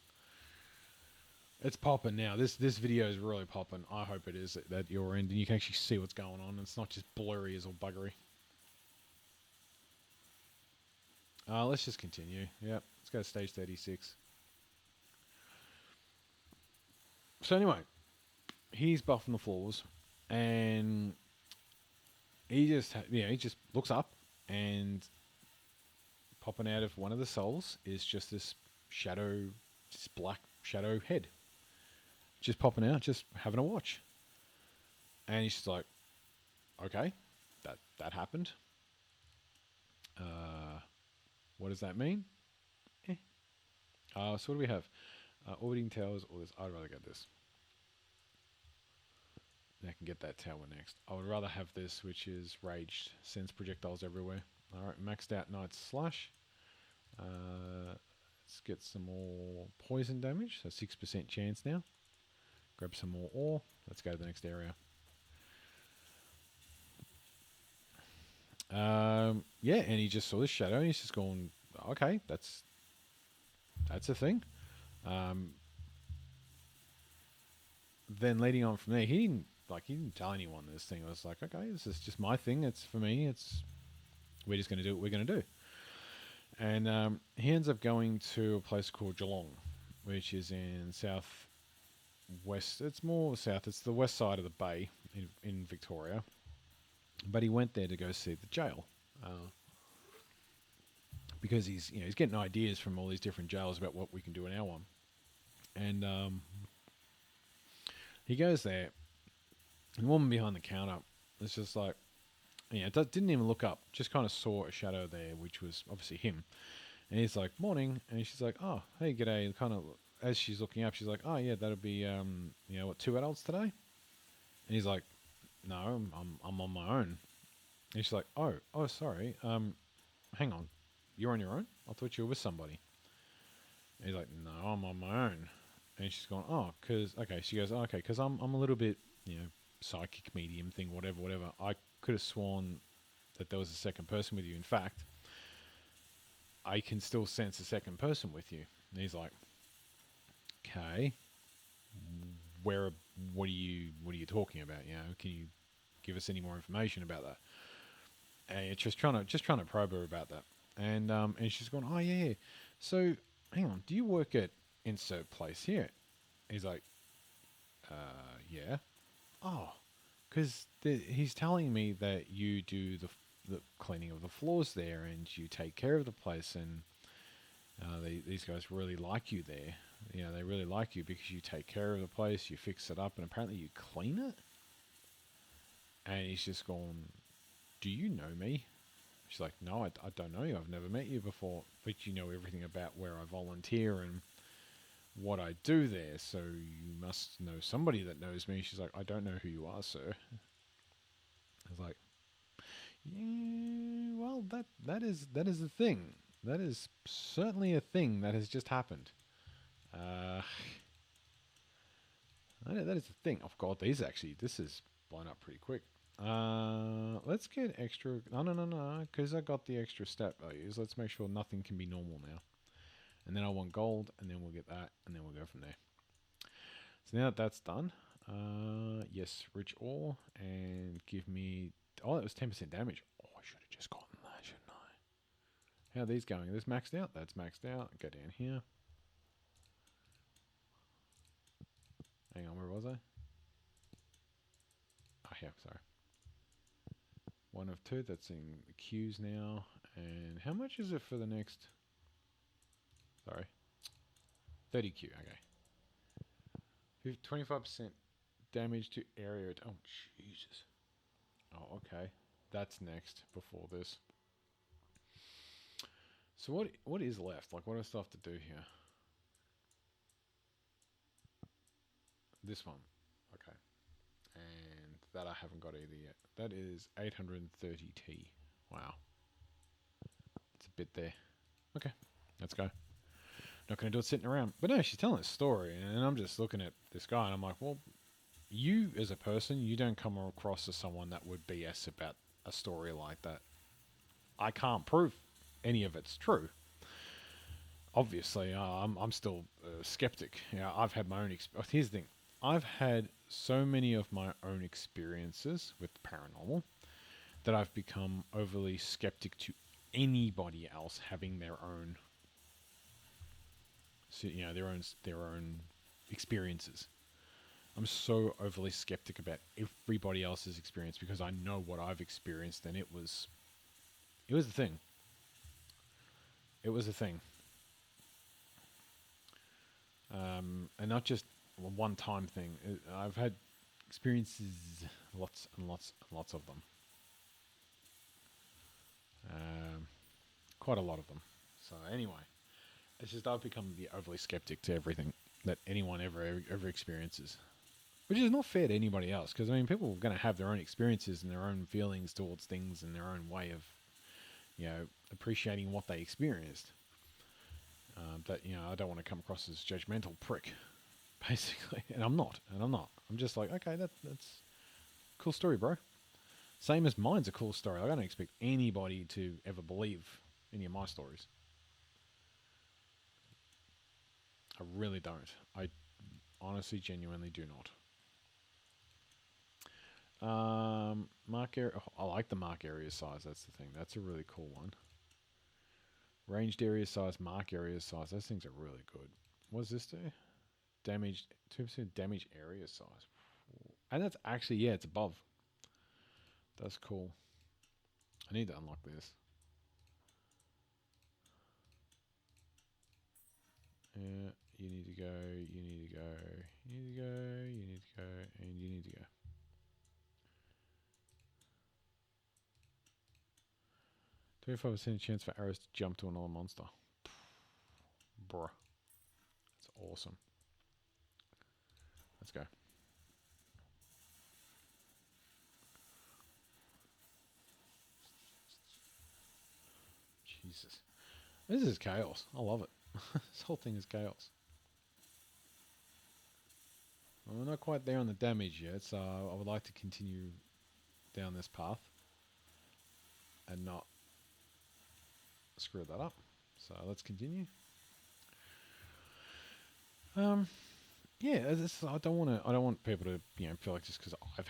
Speaker 1: It's popping now. This video is really popping. I hope it is at your end and you can actually see what's going on. It's not just blurry as all buggery. Let's just continue. Yep. Let's go to stage 36. So anyway, he's buffing the floors, and he just looks up, and popping out of one of the cells is just this black shadow head, just popping out, just having a watch. And he's just like, okay, that happened. What does that mean? Eh. So what do we have? Orbiting towers or this? I'd rather get this. I can get that tower next. I would rather have this, which is raged, sends projectiles everywhere. Alright, maxed out Knight's Slash. Let's get some more poison damage, so 6% chance now. Grab some more ore. Let's go to the next area. Yeah, and he just saw this shadow, and he's just going, okay, that's a thing. Then leading on from there, he didn't tell anyone this thing. I was like, okay, this is just my thing. It's for me. We're just going to do what we're going to do. And he ends up going to a place called Geelong, which is in southwest. It's more south. It's the west side of the bay in Victoria. But he went there to go see the jail, because he's getting ideas from all these different jails about what we can do in our one. And he goes there, and the woman behind the counter is just like, didn't even look up, just kind of saw a shadow there, which was obviously him. And he's like, morning. And she's like, oh, hey, g'day. And kind of, as she's looking up, she's like, oh, yeah, that'll be, 2 adults today? And he's like, no, I'm on my own. And she's like, oh, sorry. Hang on. You're on your own? I thought you were with somebody. And he's like, no, I'm on my own. And she's going, oh, she goes, oh, okay, because I'm a little bit, psychic medium thing, whatever. I could have sworn that there was a second person with you. In fact, I can still sense a second person with you. And he's like, okay, what are you talking about? Can you give us any more information about that? And it's just trying to probe her about that. And she's going, oh yeah. So hang on, do you work at insert place here? He's like, yeah. Oh, because he's telling me that you do the cleaning of the floors there, and you take care of the place, and these guys really like you there. You know, they really like you because you take care of the place, you fix it up, and apparently you clean it. And he's just gone, do you know me? She's like, no, I don't know you. I've never met you before, but you know everything about where I volunteer and what I do there, so you must know somebody that knows me. She's like, I don't know who you are, sir. I was like, yeah, well, that is a thing. That is certainly a thing that has just happened. Uh, that is a thing. Oh God, this is blown up pretty quick. Let's get extra. No, because I got the extra stat values. Let's make sure nothing can be normal now. And then I want gold, and then we'll get that, and then we'll go from there. So now that that's done, yes, rich ore, and give me. Oh, that was 10% damage. Oh, I should have just gotten that, shouldn't I? How are these going? Are this maxed out? That's maxed out. Go down here. Hang on, where was I? Oh, yeah, sorry. 1 of 2, that's in the queues now. And how much is it for the next? Sorry. 30Q, okay. 25% damage to area. Oh, Jesus. Oh, okay. That's next before this. So what is left? Like, what do I still have to do here? This one. Okay. And that I haven't got either yet. That is 830T. Wow. It's a bit there. Okay. Let's go. Not going to do it sitting around. But no, she's telling a story, and I'm just looking at this guy, and I'm like, well, you as a person, you don't come across as someone that would BS about a story like that. I can't prove any of it's true. Obviously, I'm still a skeptic. You know, I've had my own here's the thing. I've had so many of my own experiences with the paranormal that I've become overly skeptic to anybody else having their own, you know, their own experiences. I'm so overly skeptic about everybody else's experience because I know what I've experienced, and it was the thing. It was a thing. And not just a one-time thing. I've had experiences, lots and lots and lots of them. Quite a lot of them. So anyway, it's just I've become the overly skeptic to everything that anyone ever experiences, which is not fair to anybody else. Because I mean, people are going to have their own experiences and their own feelings towards things and their own way of, you know, appreciating what they experienced. That, you know, I don't want to come across as judgmental prick, basically, and I'm not. I'm just like, okay, that's a cool story, bro. Same as mine's a cool story. I don't expect anybody to ever believe any of my stories. I really don't. I honestly, genuinely do not. Mark area. Oh, I like the mark area size. That's the thing. That's a really cool one. Ranged area size, mark area size. Those things are really good. What does this do? Damage, 2% damage area size. And that's actually, yeah, it's above. That's cool. I need to unlock this. Yeah, you need to go, you need to go, you need to go, you need to go, and you need to go. "25% chance for arrows to jump to another monster." Bruh. That's awesome. Let's go. Jesus. This is chaos. I love it. This whole thing is chaos. Well, we're not quite there on the damage yet, so I would like to continue down this path and not screw that up. So let's continue. Yeah, I don't want people to, you know, feel like just because I've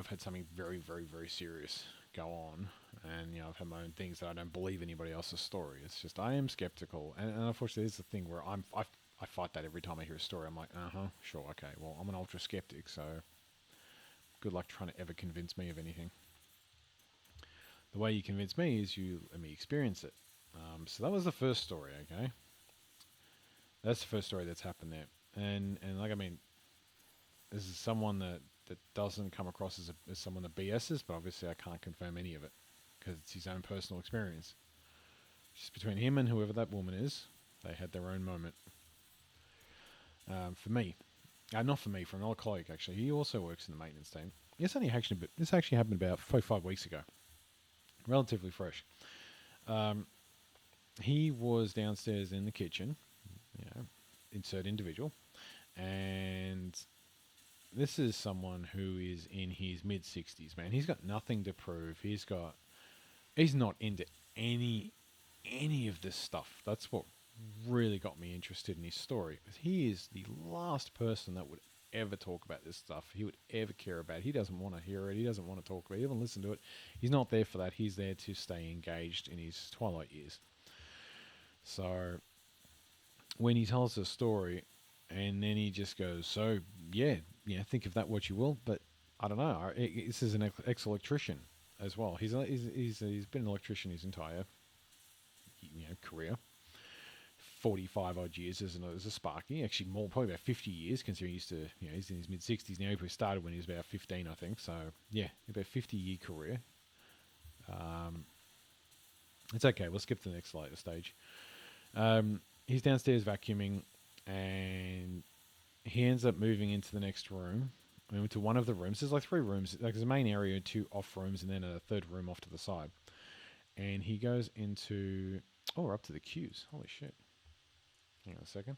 Speaker 1: had something very, very, very serious go on, and you know, I've had my own things that I don't believe anybody else's story. It's just I am skeptical, and unfortunately, it's the thing where I fight that every time I hear a story. I'm like, sure, okay, well, I'm an ultra skeptic, so good luck trying to ever convince me of anything. The way you convince me is you let me experience it. So that was the first story, okay? That's the first story that's happened there. And like, I mean, this is someone that doesn't come across as someone that BS's, but obviously I can't confirm any of it because it's his own personal experience. Just between him and whoever that woman is, they had their own moment. For me, not for me, for another colleague actually. He also works in the maintenance team. This actually happened about 5 weeks ago, relatively fresh. Um, he was downstairs in the kitchen, you know, insert individual, and this is someone who is in his mid 60s, man. He's got nothing to prove. He's not into any of this stuff. That's what really got me interested in his story. He is the last person that would ever talk about this stuff. He would ever care about it. He doesn't want to hear it. He doesn't want to talk about it. He doesn't listen to it. He's not there for that. He's there to stay engaged in his twilight years. So when he tells the story, and then he just goes, "So yeah, think of that what you will." But I don't know. This is an ex-electrician as well. He's been an electrician his entire career. 45 odd years as a Sparky, actually more, probably about 50 years, considering he's in his mid 60s now. He started when he was about 15, I think. So yeah, about 50-year career. It's okay. We'll skip to the next later stage. He's downstairs vacuuming, and he ends up moving into the next room. Into one of the rooms. There's like 3 rooms. Like there's a main area, 2 off rooms, and then a 3rd room off to the side. And he goes into... Oh, we're up to the queues. Holy shit. Hang on a second.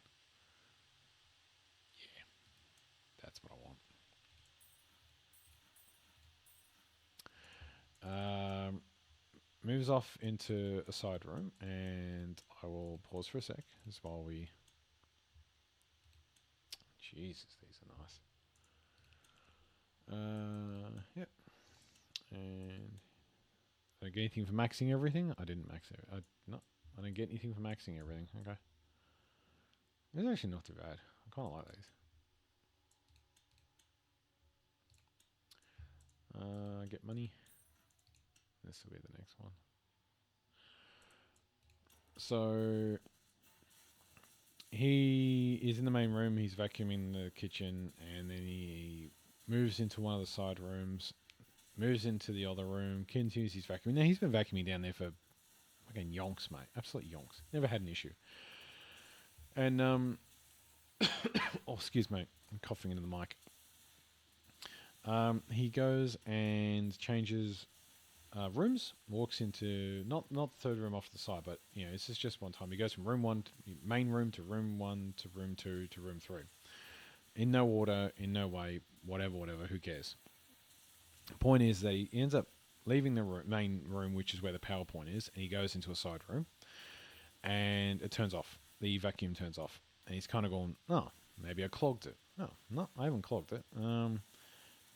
Speaker 1: Yeah, that's what I want. Moves off into a side room, and I will pause for a sec as while we... Jesus, these are nice. Yep. And did I get anything for maxing everything? I didn't max it. No, I didn't get anything for maxing everything. Okay. It's actually not too bad. I kind of like these. Get money. This will be the next one. So he is in the main room. He's vacuuming the kitchen, and then he moves into one of the side rooms, moves into the other room, continues his vacuuming. Now he's been vacuuming down there for fucking yonks, mate. Absolute yonks. Never had an issue. And oh, excuse me, I'm coughing into the mic. He goes and changes rooms, walks into not the 3rd room off to the side, but this is just one time. He goes from room 1, main room, to room 1 to room 2 to room 3. In no order, in no way, whatever, who cares? The point is that he ends up leaving the main room, which is where the PowerPoint is, and he goes into a side room, and it turns off. The vacuum turns off, and he's kind of going, "Oh, maybe I clogged it." No, I haven't clogged it.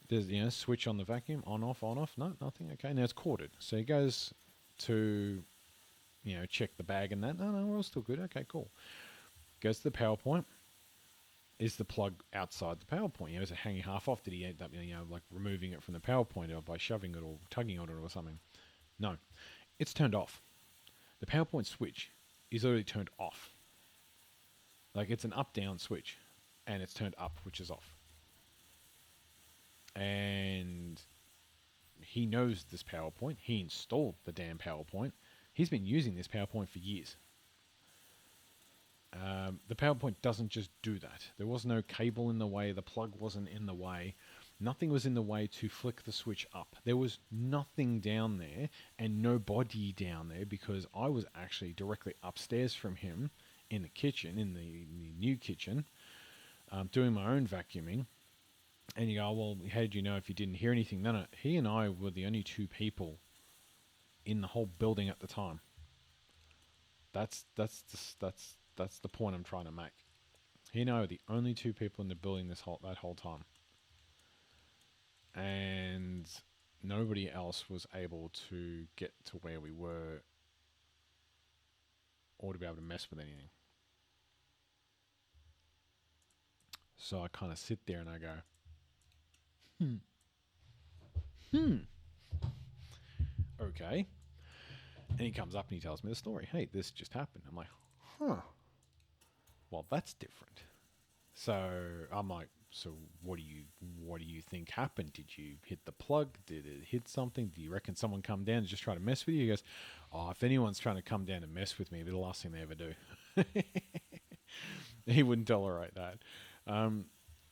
Speaker 1: There's switch on the vacuum, on off. No, nothing. Okay, now it's corded. So he goes to check the bag and that. No, we're all still good. Okay, cool. Goes to the PowerPoint. Is the plug outside the PowerPoint? Is it hanging half off? Did he end up like removing it from the PowerPoint, or by shoving it or tugging on it or something? No, it's turned off. The PowerPoint switch is already turned off. Like it's an up-down switch, and it's turned up, which is off. And he knows this PowerPoint. He installed the damn PowerPoint. He's been using this PowerPoint for years. The PowerPoint doesn't just do that. There was no cable in the way. The plug wasn't in the way. Nothing was in the way to flick the switch up. There was nothing down there and nobody down there, because I was actually directly upstairs from him in the kitchen, in the new kitchen, doing my own vacuuming. And you go, "Well, how did you know if you didn't hear anything?" No. He and I were the only 2 people in the whole building at the time. That's the point I'm trying to make. He and I were the only 2 people in the building that whole time, and nobody else was able to get to where we were, or to be able to mess with anything. So I kind of sit there and I go, okay. And he comes up and he tells me the story. Hey, this just happened. I'm like, huh. Well, that's different. So I'm like, so what do you think happened? Did you hit the plug? Did it hit something? Do you reckon someone come down and just try to mess with you? He goes, oh, if anyone's trying to come down and mess with me, it'll be the last thing they ever do. He wouldn't tolerate that. Um,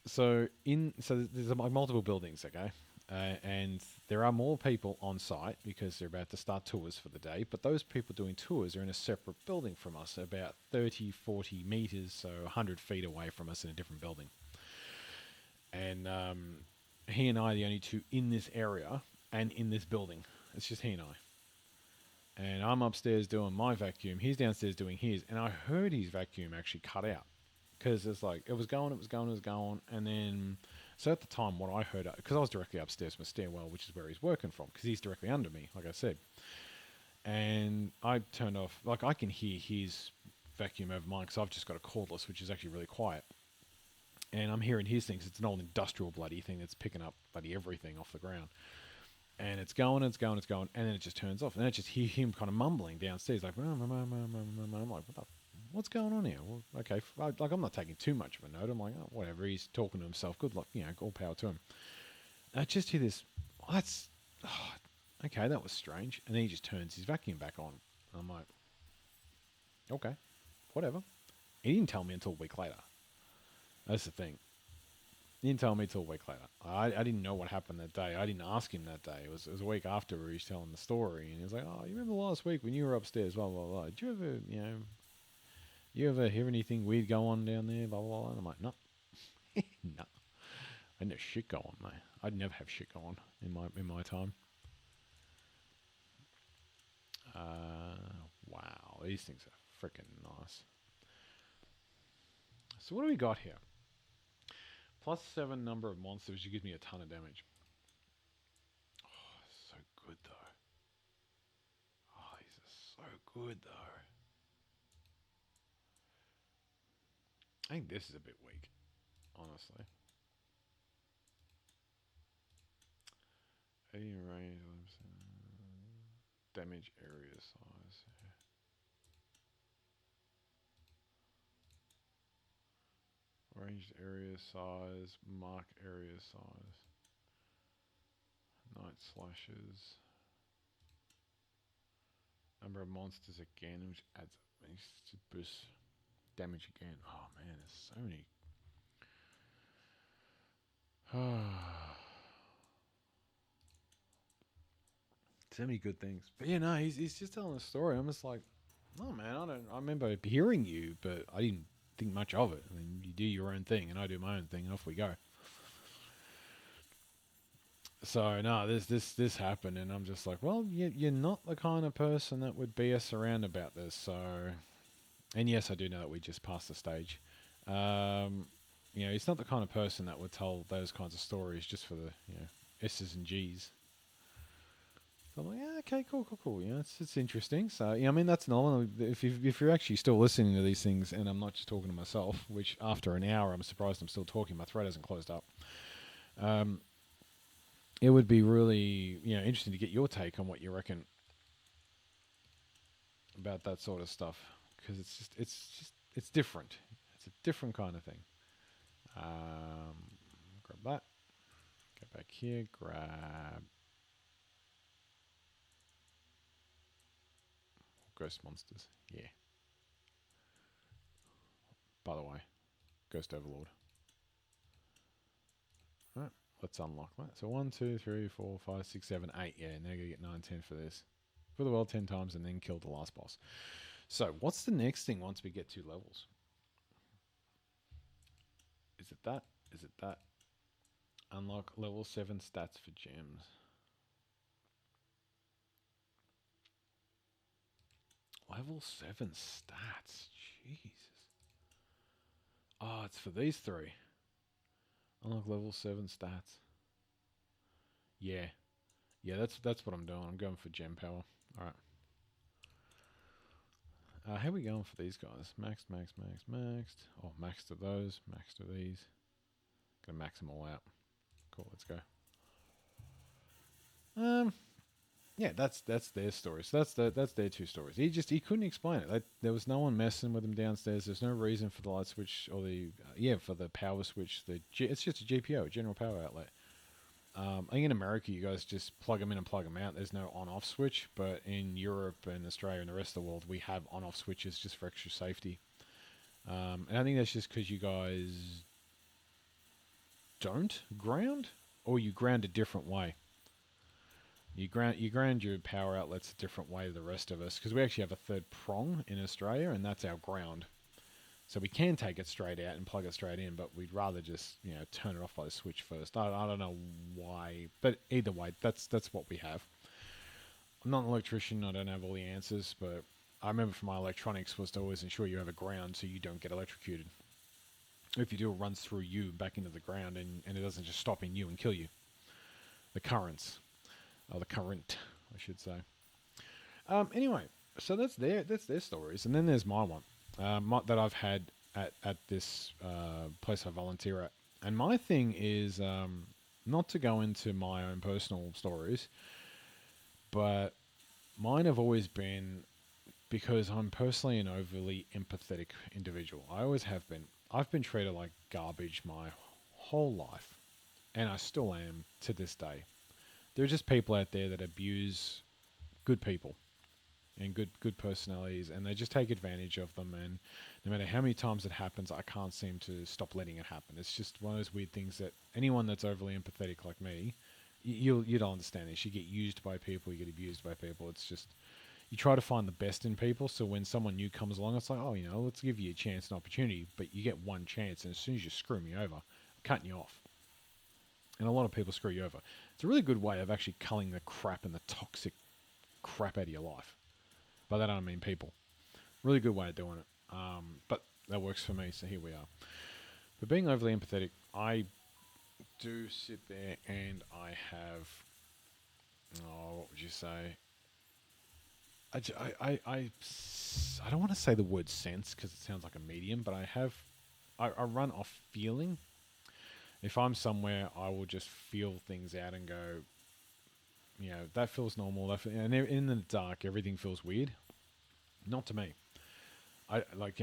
Speaker 1: so there's like multiple buildings, okay, and there are more people on site because they're about to start tours for the day. But those people doing tours are in a separate building from us, about 30, 40 meters, so 100 feet away from us in a different building. And he and I are the only two in this area and in this building. It's just he and I. And I'm upstairs doing my vacuum. He's downstairs doing his, and I heard his vacuum actually cut out because it's like it was going, and then so at the time what I heard, because I was directly upstairs from a stairwell, which is where he's working from, because he's directly under me, like I said, and I turned off, like I can hear his vacuum over mine because I've just got a cordless, which is actually really quiet, and I'm hearing his things. It's an old industrial bloody thing that's picking up bloody everything off the ground. And it's going, and then it just turns off. And I just hear him kind of mumbling downstairs, like, I'm like, what's going on here? Well, okay, like I'm not taking too much of a note. I'm like, oh, whatever. He's talking to himself. Good luck, all power to him. And I just hear this. Oh, okay, that was strange. And then he just turns his vacuum back on. And I'm like, okay, whatever. He didn't tell me until a week later. That's the thing. He didn't tell me till a week later. I didn't know what happened that day. I didn't ask him that day. It was a week after where he was telling the story, and he was like, "Oh, you remember last week when you were upstairs? Blah blah blah. Did you ever, you ever hear anything weird go on down there? Blah blah blah." And I'm like, "No, no, I had no shit go on, mate. I'd never have shit go on in my time." Wow, these things are freaking nice. So what do we got here? +7 number of monsters, you give me a ton of damage. Oh, so good though. Oh, these are so good though. I think this is a bit weak, honestly. 80 range, damage area size. Ranged area size, mark area size. Night slashes. Number of monsters again, which adds to boost damage again. Oh man, there's so many. So many good things. But yeah, no, he's just telling a story. I'm just like, oh man, I remember hearing you, but I didn't think much of it. I mean, you do your own thing, and I do my own thing, and off we go. So no, this happened, and I'm just like, well, you're not the kind of person that would BS around about this. So, and yes, I do know that we just passed the stage. He's not the kind of person that would tell those kinds of stories just for the S's and G's. So I'm like, yeah, okay, cool. It's interesting. So I mean, that's normal. If you're actually still listening to these things, and I'm not just talking to myself, which after an hour, I'm surprised I'm still talking. My thread hasn't closed up. It would be really interesting to get your take on what you reckon about that sort of stuff, because it's different. It's a different kind of thing. Grab that. Go back here. Grab Ghost Monsters. Yeah. By the way, Ghost Overlord. Alright, let's unlock that. So 1, 2, 3, 4, 5, 6, 7, 8. Yeah, now I gotta get 9, 10 for this. For the world 10 times and then kill the last boss. So what's the next thing once we get 2 levels? Is it that? Is it that? Unlock level 7 stats for gems. Level 7 stats. Jesus. Oh, it's for these 3. Unlock level 7 stats. Yeah. Yeah, that's what I'm doing. I'm going for gem power. Alright. How are we going for these guys? Maxed. Oh, max to those. Max to these. Gonna max them all out. Cool, let's go. Yeah, that's their story. So that's their two stories. He couldn't explain it. Like, there was no one messing with him downstairs. There's no reason for the light switch or the for the power switch. It's just a GPO, general power outlet. I think in America you guys just plug them in and plug them out. There's no on-off switch, but in Europe and Australia and the rest of the world we have on-off switches just for extra safety. And I think that's just because you guys don't ground, or you ground a different way. You ground your power outlets a different way to the rest of us, because we actually have a third prong in Australia, and that's our ground. So we can take it straight out and plug it straight in, but we'd rather just turn it off by the switch first. I don't know why, but either way, that's what we have. I'm not an electrician. I don't have all the answers, but I remember from my electronics was to always ensure you have a ground so you don't get electrocuted. If you do, it runs through you back into the ground, and it doesn't just stop in you and kill you. The currents, or the current, I should say. Anyway, so that's their stories, and then there's my one that I've had at this place I volunteer at. And my thing is not to go into my own personal stories, but mine have always been because I'm personally an overly empathetic individual. I always have been. I've been treated like garbage my whole life, and I still am to this day. There are just people out there that abuse good people and good personalities, and they just take advantage of them. And no matter how many times it happens, I can't seem to stop letting it happen. It's just one of those weird things that anyone that's overly empathetic like me, you don't understand this. You get used by people, you get abused by people. It's just you try to find the best in people. So when someone new comes along, it's like, oh, let's give you a chance and opportunity. But you get one chance, and as soon as you screw me over, I'm cutting you off. And a lot of people screw you over. It's a really good way of actually culling the crap and the toxic crap out of your life. By that I don't mean people. Really good way of doing it. But that works for me, so here we are. But being overly empathetic, I do sit there and I have, what would you say? I don't want to say the word sense because it sounds like a medium, but I run off feeling. If I'm somewhere, I will just feel things out and go, that feels normal. And in the dark, everything feels weird. Not to me. I like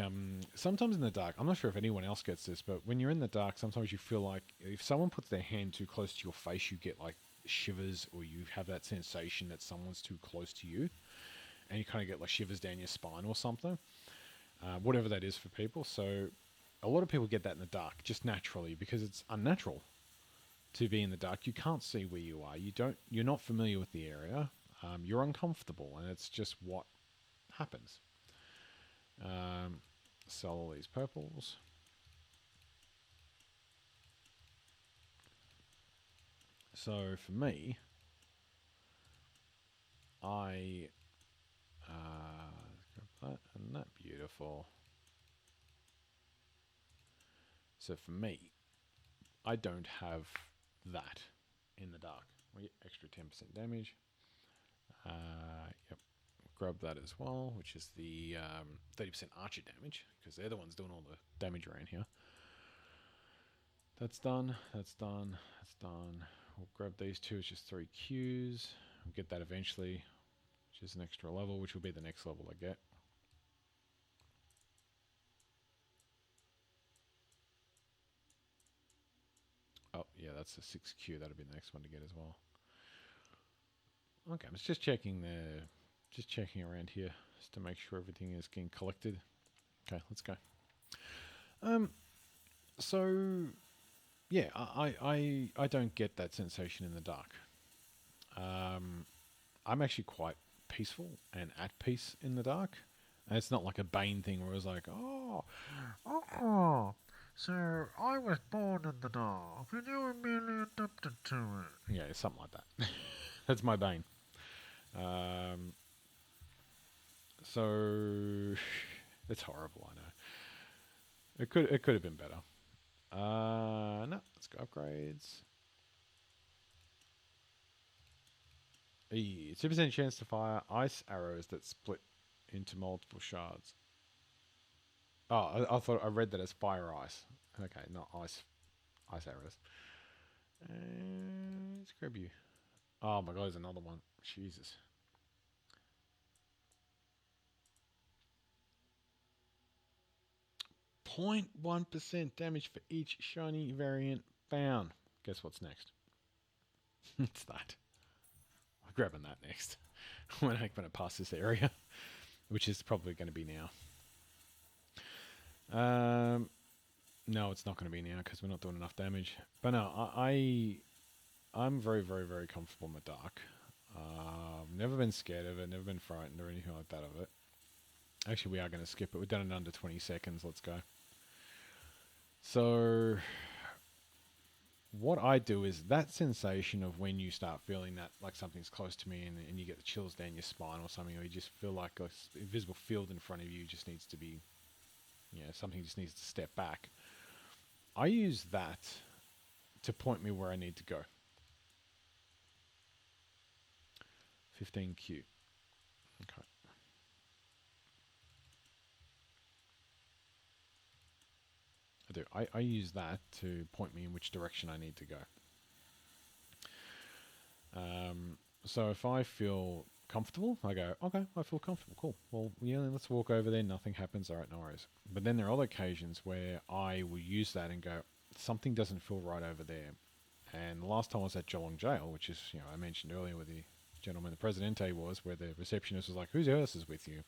Speaker 1: sometimes in the dark. I'm not sure if anyone else gets this, but when you're in the dark, sometimes you feel like if someone puts their hand too close to your face, you get like shivers, or you have that sensation that someone's too close to you, and you kind of get like shivers down your spine or something. Whatever that is for people. So a lot of people get that in the dark just naturally because it's unnatural to be in the dark. You can't see where you are. You're not familiar with the area. You're uncomfortable, and it's just what happens. Sell all these purples. So for me, I that and that beautiful. So for me, I don't have that in the dark. We get extra 10% damage. Yep, grab that as well, which is the 30% archer damage, because they're the ones doing all the damage around here. That's done, that's done, that's done. We'll grab these two, it's just 3 Qs. We'll get that eventually, which is an extra level, which will be the next level I get. Oh, yeah, that's a 6Q. That'll be the next one to get as well. Okay, I was just checking around here just to make sure everything is getting collected. Okay, let's go. So yeah, I don't get that sensation in the dark. I'm actually quite peaceful and at peace in the dark. And it's not like a Bane thing where it's like, oh, so I was born in the dark and you were merely adapted to it. Yeah, something like that. That's my Bane. So it's horrible, I know. It could have been better. No, let's go upgrades. 2% chance to fire ice arrows that split into multiple shards. Oh, I thought I read that as fire ice. Okay, not ice arrows. Let's grab you. Oh my god, there's another one. Jesus. 0.1% damage for each shiny variant found. Guess what's next? It's that. I'm grabbing that next when I pass this area, which is probably going to be now. No, it's not going to be now because we're not doing enough damage. But no, I'm very, very, very comfortable in the dark. Never been scared of it, never been frightened or anything like that of it. Actually, we are going to skip it. We've done it under 20 seconds. Let's go. So, what I do is that sensation of when you start feeling that like something's close to me and you get the chills down your spine or something, or you just feel like an invisible field in front of you just needs to be, something just needs to step back. I use that to point me where I need to go. 15Q. Okay. I do. I use that to point me in which direction I need to go. So if I feel comfortable, I go, okay, I feel comfortable. Cool. Well, yeah, let's walk over there. Nothing happens. All right, no worries. But then there are other occasions where I will use that and go, something doesn't feel right over there. And the last time I was at Geelong Jail, which is, I mentioned earlier with the gentleman, the Presidente was, where the receptionist was like, whose else is with you?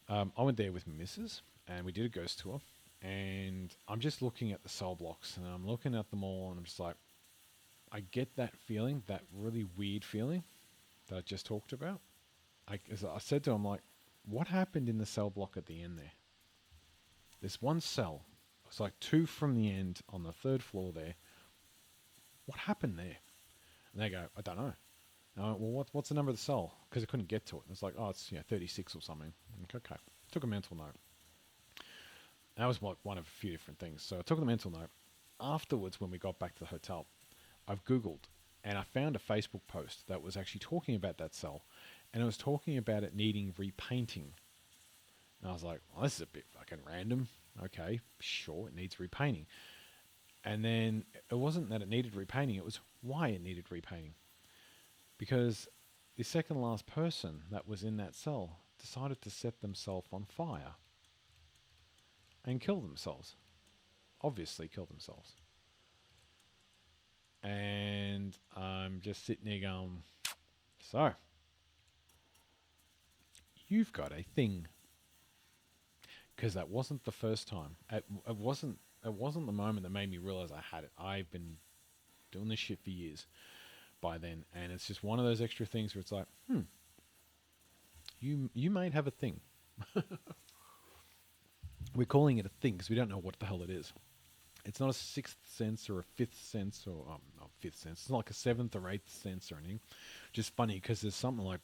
Speaker 1: I went there with Mrs. and we did a ghost tour. And I'm just looking at the cell blocks and I'm looking at them all and I'm just like, I get that feeling, that really weird feeling that I just talked about. As I said to him, like, what happened in the cell block at the end there? There's one cell. It's like 2 from the end on the 3rd floor there. What happened there? And they go, I don't know. And I went, well, what's the number of the cell? Because I couldn't get to it. It's like, oh, it's 36 or something. Okay. Took a mental note. That was like one of a few different things. So I took the mental note. Afterwards, when we got back to the hotel, I've Googled and I found a Facebook post that was actually talking about that cell. And it was talking about it needing repainting. And I was like, well, this is a bit fucking random. Okay, sure, it needs repainting. And then it wasn't that it needed repainting, it was why it needed repainting. Because the second last person that was in that cell decided to set themselves on fire and kill themselves. Obviously kill themselves. And I'm just sitting there going, so, you've got a thing. Because that wasn't the first time. It wasn't the moment that made me realize I had it. I've been doing this shit for years by then. And it's just one of those extra things where it's like, you might have a thing. We're calling it a thing because we don't know what the hell it is. It's not a 6th sense or a 5th sense or not 5th sense. It's not like a 7th or 8th sense or anything. Just funny because there's something like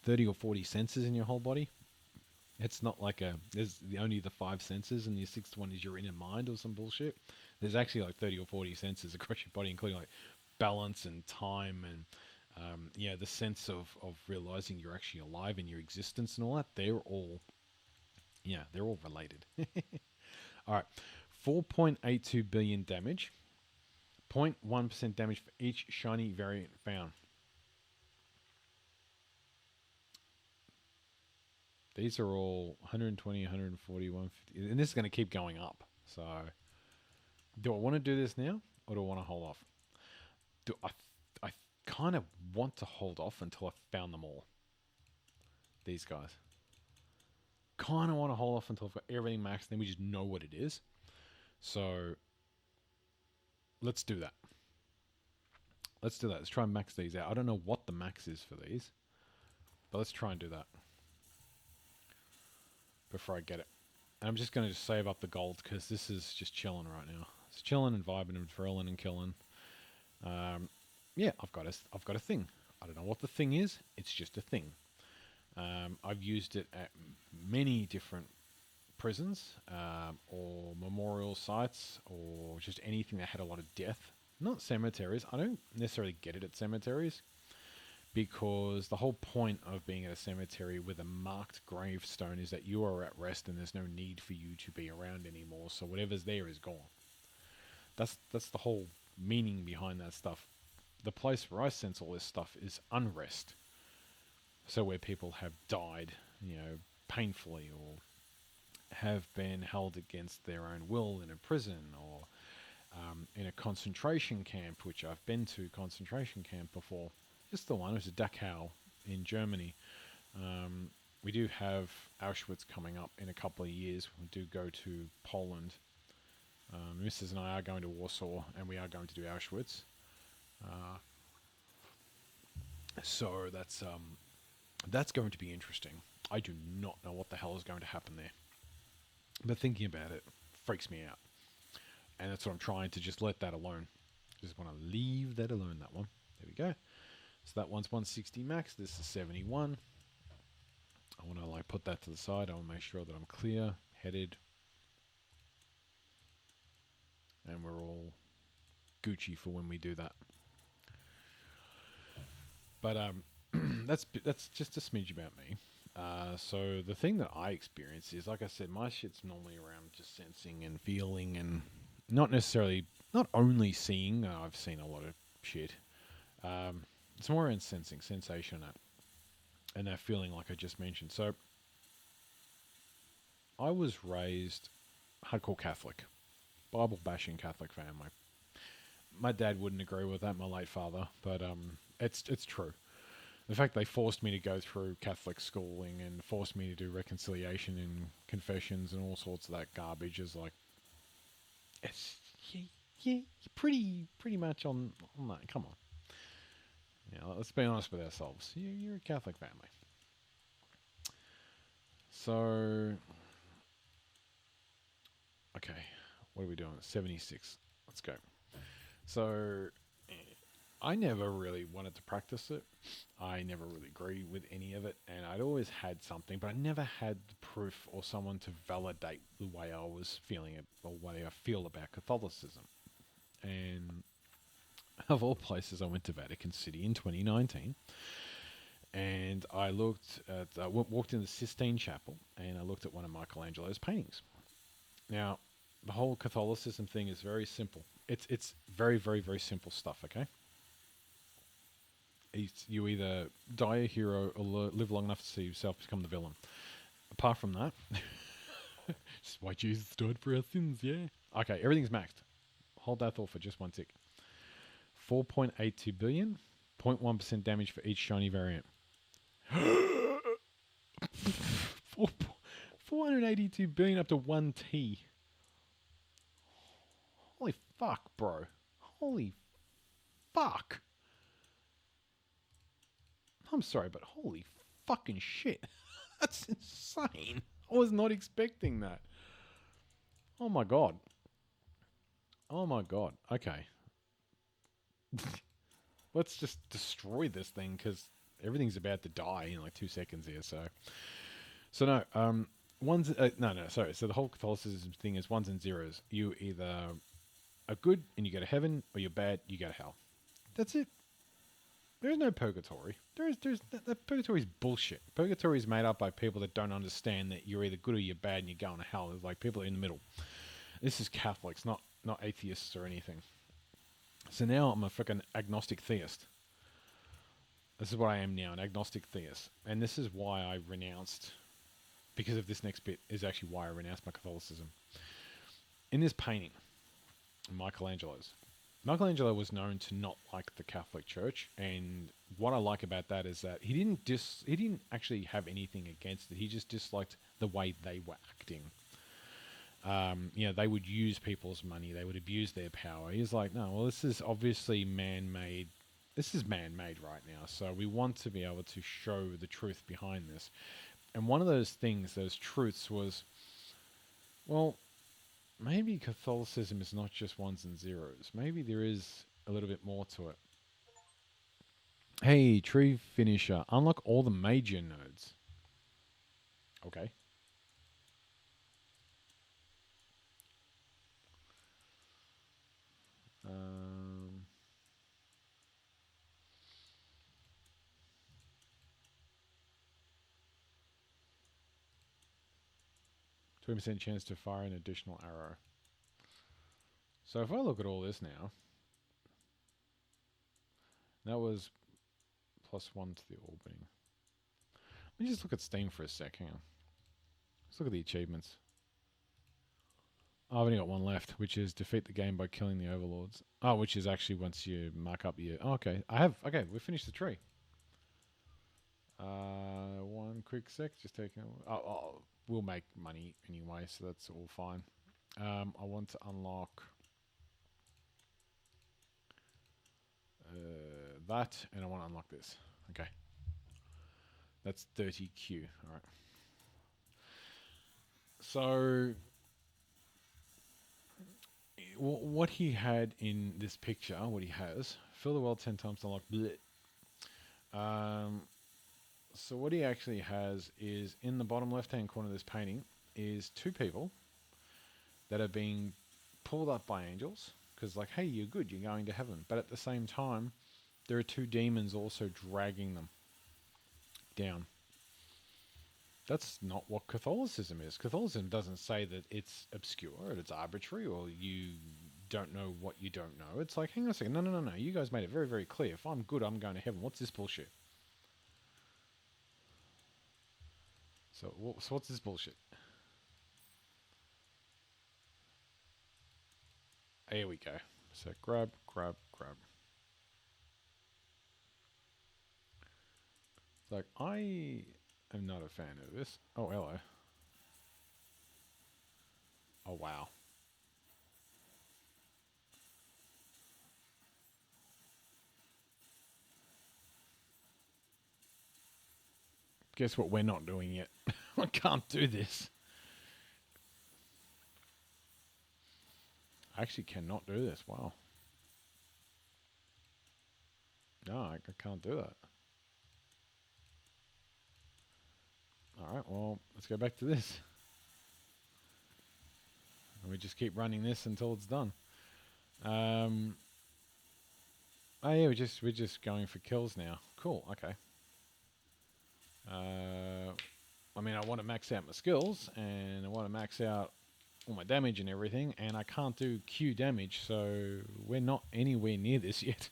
Speaker 1: 30 or 40 senses in your whole body. It's not like there's only the 5 senses and the 6th one is your inner mind or some bullshit. There's actually like 30 or 40 senses across your body, including like balance and time and the sense of realizing you're actually alive in your existence and all that. They're all related. All right, 4.82 billion damage, 0.1% damage for each shiny variant found. These are all 120, 140, 150, and this is going to keep going up. So, do I want to do this now, or do I want to hold off? I kind of want to hold off until I've found them all. These guys. Kind of want to hold off until I've got everything maxed, then we just know what it is. So, let's do that. Let's do that. Let's try and max these out. I don't know what the max is for these, but let's try and do that before I get it. And I'm just going to save up the gold because this is just chilling right now. It's chilling and vibing and thrilling and killing. I've got a thing. I don't know what the thing is. It's just a thing. I've used it at many different prisons or memorial sites or just anything that had a lot of death. Not cemeteries. I don't necessarily get it at cemeteries because the whole point of being at a cemetery with a marked gravestone is that you are at rest and there's no need for you to be around anymore. So whatever's there is gone. That's the whole meaning behind that stuff. The place where I sense all this stuff is unrest. So where people have died, painfully or have been held against their own will in a prison or in a concentration camp, which I've been to concentration camp before. Just the one, it was a Dachau in Germany. Um, we do have Auschwitz coming up in a couple of years. We do go to Poland. Mrs. and I are going to Warsaw, and we are going to do Auschwitz. Uh, so that's going to be interesting. I do not know what the hell is going to happen there, but thinking about it freaks me out, and that's what I'm trying to just let that alone. Just want to leave that alone. That one. There we go. So that one's 160 max. This is 71. I want to like put that to the side. I want to make sure that I'm clear, headed, and we're all Gucci for when we do that. But that's just a smidge about me. So the thing that I experience is, like I said, my shit's normally around just sensing and feeling, and not necessarily, not only seeing. I've seen a lot of shit. It's more around sensing, sensation, and that feeling, like I just mentioned. So I was raised hardcore Catholic, Bible bashing Catholic family. My dad wouldn't agree with that, my late father, but it's true. The fact they forced me to go through Catholic schooling and forced me to do reconciliation and confessions and all sorts of that garbage is like, it's you're pretty much on that. Come on, let's be honest with ourselves. You're a Catholic family, so okay. What are we doing? 76. Let's go. So I never really wanted to practice it. I never really agreed with any of it, and I'd always had something, but I never had the proof or someone to validate the way I was feeling it, or the way I feel about Catholicism. And of all places, I went to Vatican City in 2019, and I walked in the Sistine Chapel, and I looked at one of Michelangelo's paintings. Now, the whole Catholicism thing is very simple. It's very, very, very simple stuff, okay? You either die a hero or live long enough to see yourself become the villain. Apart from that, just why Jesus died for our sins, yeah. Okay, everything's maxed. Hold that thought for just one tick. 4.82 billion, 0.1% damage for each shiny variant. 482 billion up to 1T. Holy fuck, bro. Holy fuck. I'm sorry, but holy fucking shit. That's insane. I was not expecting that. Oh my god. Oh my god. Okay. Let's just destroy this thing because everything's about to die in like 2 seconds here. So no. Sorry. So the whole Catholicism thing is ones and zeros. You either are good and you go to heaven, or you're bad, you go to hell. That's it. There's no purgatory. That purgatory is bullshit. Purgatory is made up by people that don't understand that you're either good or you're bad and you're going to hell. It's like people in the middle. This is Catholics, not atheists or anything. So now I'm a freaking agnostic theist. This is what I am now, an agnostic theist. And this is why I renounced, because of this next bit, is actually why I renounced my Catholicism. In this painting, Michelangelo's, Michelangelo was known to not like the Catholic Church, and what I like about that is that he didn't actually have anything against it. He just disliked the way they were acting. They would use people's money, they would abuse their power. He's like, no, well, this is obviously man-made. This is man-made right now, so we want to be able to show the truth behind this. And one of those things, those truths was, well, maybe Catholicism is not just ones and zeros. Maybe there is a little bit more to it. Hey, tree finisher, unlock all the major nodes. Okay. 20% chance to fire an additional arrow. So if I look at all this now, that was +1 to the orbiting. Let me just look at Steam for a sec. Hang on. Let's look at the achievements. I've only got one left, which is defeat the game by killing the overlords. Oh, which is actually once you mark up your... Oh, okay. Okay, we finished the tree. One quick sec, just taking... we'll make money anyway, so that's all fine. I want to unlock... that, and I want to unlock this. Okay. That's 30Q. Alright. So... what he had in this picture, what he has, fill the world 10 times to unlock... Bleh. So what he actually has is, in the bottom left-hand corner of this painting, is two people that are being pulled up by angels, because like, hey, you're good, you're going to heaven. But at the same time, there are two demons also dragging them down. That's not what Catholicism is. Catholicism doesn't say that it's obscure, or it's arbitrary, or you don't know what you don't know. It's like, hang on a second, no. You guys made it very, very clear. If I'm good, I'm going to heaven. What's this bullshit? So what's this bullshit? Here we go. So grab. It's like, I am not a fan of this. Oh, hello. Oh, wow. Guess what we're not doing yet? I can't do this. I actually cannot do this. Wow. No, I can't do that. Alright, well, let's go back to this. And we just keep running this until it's done. Oh yeah, we're just going for kills now. Cool, okay. I mean, I want to max out my skills, and I want to max out all my damage and everything, and I can't do Q damage, so we're not anywhere near this yet.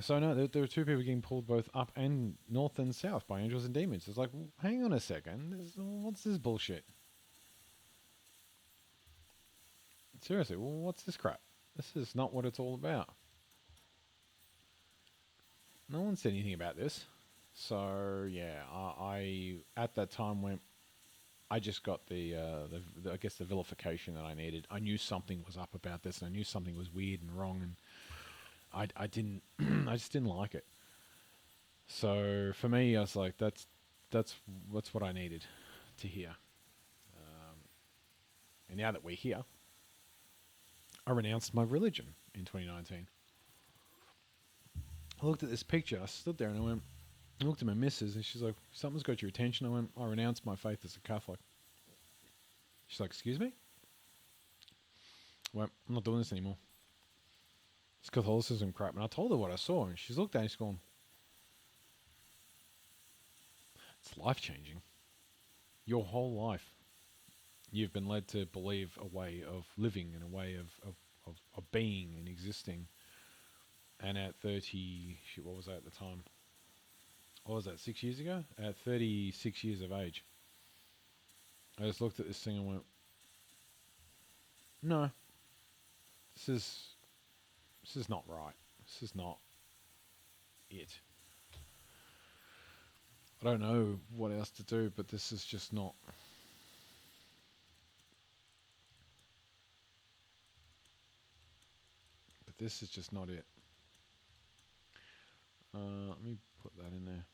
Speaker 1: So no, there are two people getting pulled both up and north and south by angels and demons. It's like, well, hang on a second, what's this bullshit? Seriously, well, what's this crap? This is not what it's all about. No one said anything about this. So yeah, I at that time went. I just got the I guess the vilification that I needed. I knew something was up about this, and I knew something was weird and wrong, and I didn't I just didn't like it. So for me, I was like, that's what I needed to hear. And now that we're here, I renounced my religion in 2019. I looked at this picture. I stood there and I looked at my missus, and she's like, something's got your attention. I went, I renounced my faith as a Catholic. She's like, excuse me? I went, I'm not doing this anymore. It's Catholicism crap. And I told her what I saw, and she's looked at it and she's gone, it's life-changing. Your whole life, you've been led to believe a way of living and a way of being and existing. And at 30, shit, what was that at the time? What was that, 6 years ago? At 36 years of age, I just looked at this thing and went, no, this is not right. This is not it. I don't know what else to do, but this is just not. But this is just not it. Let me put that in there.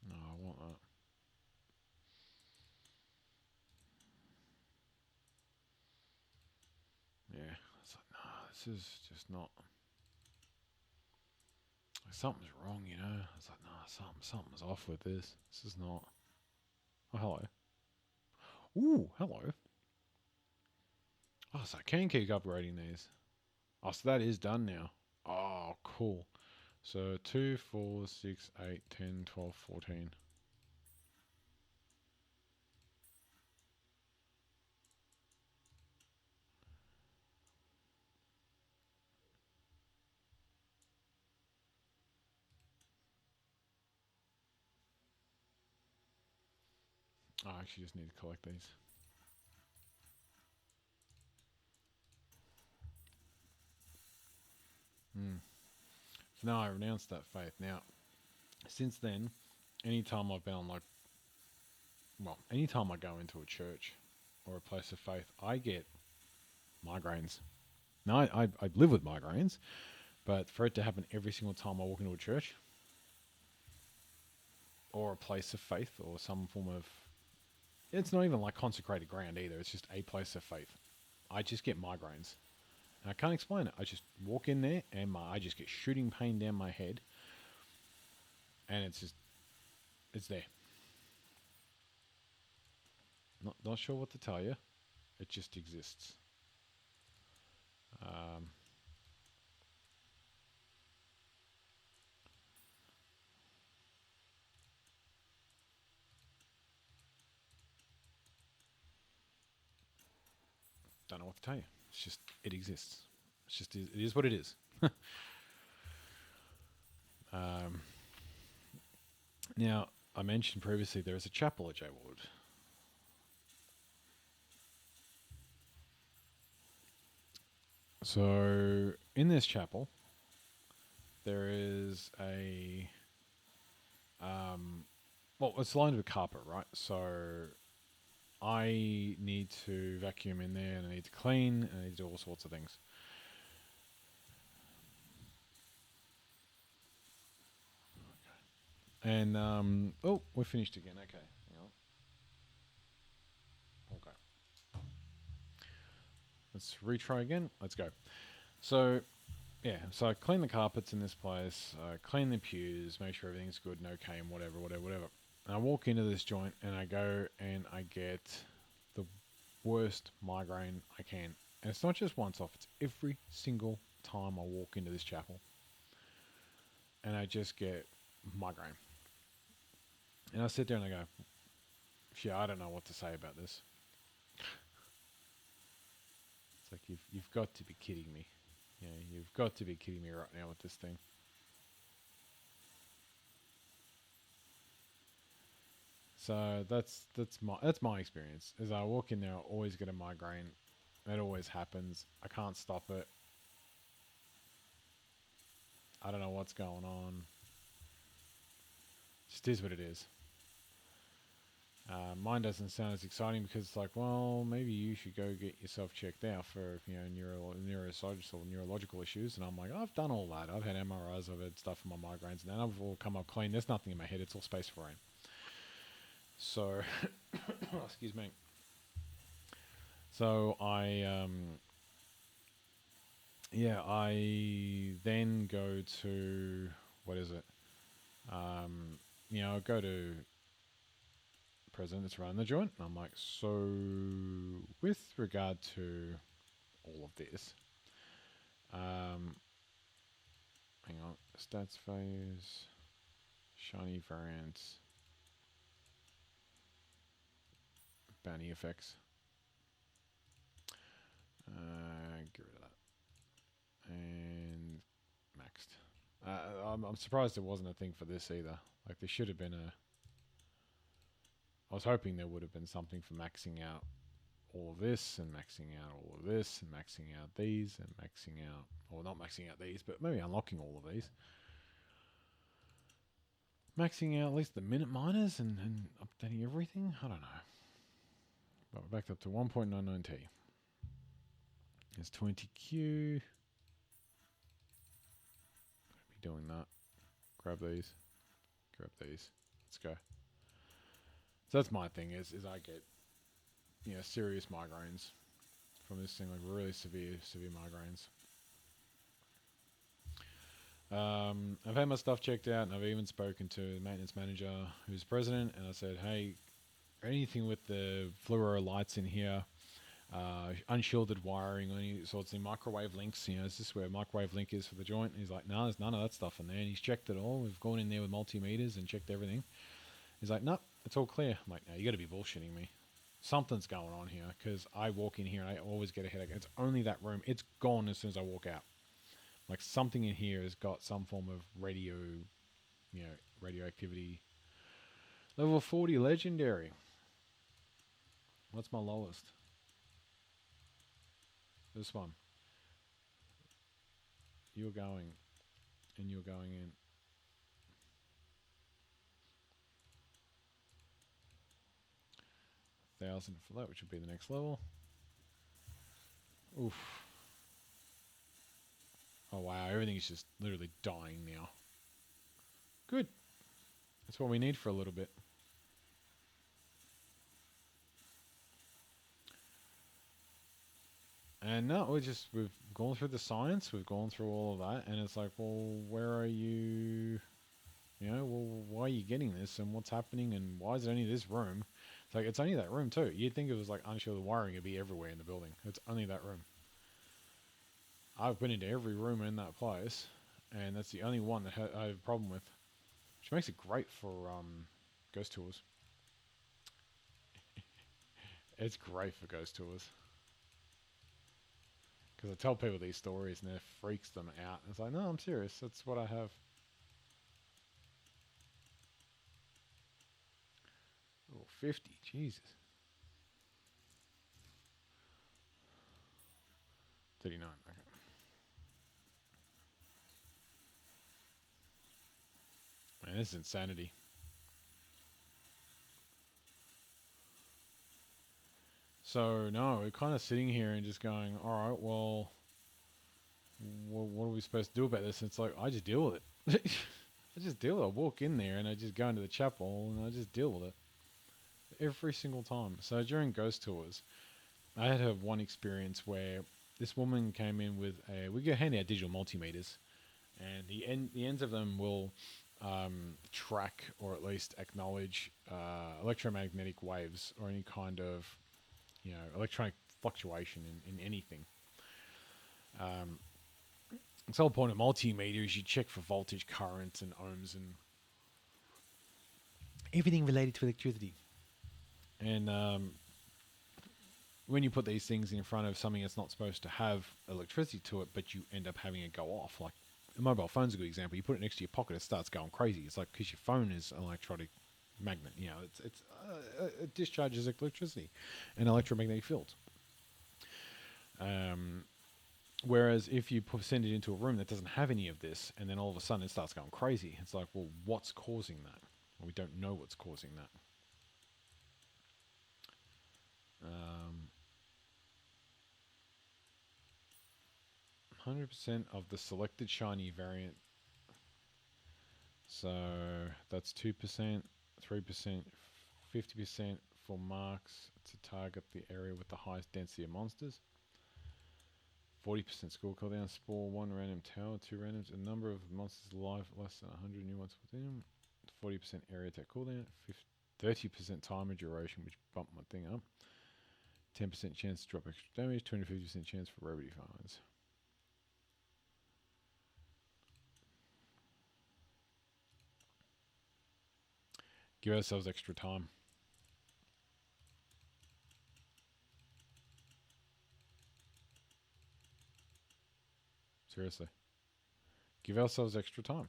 Speaker 1: No, I want that. Yeah, it's like, no, this is just not. Like, something's wrong, you know. It's like, no, something's off with this. This is not. Oh, hello. Ooh, hello. Oh, so I can keep upgrading these. Oh, so that is done now. Oh, cool. So 2, 4, 6, 8, 10, 12, 14. Oh, I actually just need to collect these. Mm. So now I renounced that faith. Now, since then, anytime I've been on anytime I go into a church or a place of faith, I get migraines. Now, I live with migraines, but for it to happen every single time I walk into a church or a place of faith or some form of, it's not even like consecrated ground either. It's just a place of faith. I just get migraines. And I can't explain it. I just walk in there and I just get shooting pain down my head. And it's there. Not sure what to tell you. It just exists. Um, don't know what to tell you. It's just, it exists. It's just, it is what it is. um, Now, I mentioned previously there is a chapel at J Ward. So, in this chapel, there is it's lined with carpet, right? So, I need to vacuum in there and I need to clean and I need to do all sorts of things. And, we're finished again. Okay. Hang on. Okay. Let's retry again. Let's go. So, yeah, so I clean the carpets in this place, clean the pews, make sure everything's good and okay and whatever, whatever, whatever. And I walk into this joint and I go and I get the worst migraine I can. And it's not just once off, it's every single time I walk into this chapel. And I just get migraine. And I sit there and I go, yeah, I don't know what to say about this. It's like, you've got to be kidding me. You know, you've got to be kidding me right now with this thing. So that's my experience. As I walk in there, I always get a migraine. It always happens. I can't stop it. I don't know what's going on. It just is what it is. Mine doesn't sound as exciting because it's like, well, maybe you should go get yourself checked out for neurological issues. And I'm like, I've done all that. I've had MRIs. I've had stuff for my migraines, and then I've all come up clean. There's nothing in my head. It's all space foreign. So, excuse me. So I then go to, what is it? I go to president that's running the joint, and I'm like, so with regard to all of this, hang on, stats phase, shiny variants, bounty effects, get rid of that, and maxed. I'm surprised there wasn't a thing for this either. Like there should have been a. I was hoping there would have been something for maxing out all of this and maxing out all of this and maxing out these and maxing out, or not maxing out these, but maybe unlocking all of these. Maxing out at least the minute miners and updating everything? I don't know. But we're back up to 1.99T. There's 20Q. Be doing that. Grab these. Grab these. Let's go. So that's my thing is I get serious migraines from this thing, like really severe migraines. I've had my stuff checked out, and I've even spoken to the maintenance manager, who's president, and I said, "Hey, anything with the fluoro lights in here, unshielded wiring, any sorts of microwave links? Is this where microwave link is for the joint?" And he's like, "No, there's none of that stuff in there." And he's checked it all. We've gone in there with multimeters and checked everything. He's like, "Nope, it's all clear." I'm like, "No, you got to be bullshitting me. Something's going on here because I walk in here and I always get a headache. It's only that room. It's gone as soon as I walk out." Like something in here has got some form of radioactivity. Level 40 legendary. What's my lowest? This one. You're going, and you're going in. 1,000 for that, which would be the next level. Oof. Oh wow, everything's just literally dying now. Good. That's what we need for a little bit. And no, we've gone through the science, we've gone through all of that, and it's like, well, where are you? You know, well, why are you getting this, and what's happening, and why is it only this room? It's like it's only that room too. You'd think it was like unshielded wiring would be everywhere in the building. It's only that room. I've been into every room in that place, and that's the only one that I have a problem with, which makes it great for ghost tours. It's great for ghost tours. Because I tell people these stories and it freaks them out. It's like, no, I'm serious. That's what I have. Oh, 50. Jesus. 39. Okay. Man, this is insanity. So, no, we're kind of sitting here and just going, all right, well, what are we supposed to do about this? And it's like, I just deal with it. I just deal with it. I walk in there and I just go into the chapel and I just deal with it every single time. So during ghost tours, I had one experience where this woman came in with we get handy out digital multimeters, and the ends of them will track or at least acknowledge electromagnetic waves or any kind of electronic fluctuation in anything. The whole point of multimeter is you check for voltage, current, and ohms and everything related to electricity. And when you put these things in front of something that's not supposed to have electricity to it, but you end up having it go off, like a mobile phone's a good example. You put it next to your pocket, it starts going crazy. It's like because your phone is an electronic magnet. It discharges electricity and electromagnetic fields. Whereas if you send it into a room that doesn't have any of this, and then all of a sudden it starts going crazy, it's like, well, what's causing that? Well, we don't know what's causing that. 100% of the selected shiny variant. So that's 2%, 3%, 50% for marks to target the area with the highest density of monsters. 40% score cooldown, spore 1 random tower, 2 randoms, a number of monsters alive less than 100 new ones within them. 40% area attack cooldown, 30% timer duration, which bumped my thing up. 10% chance to drop extra damage, 250% chance for rarity finds. Give ourselves extra time. Seriously. Give ourselves extra time.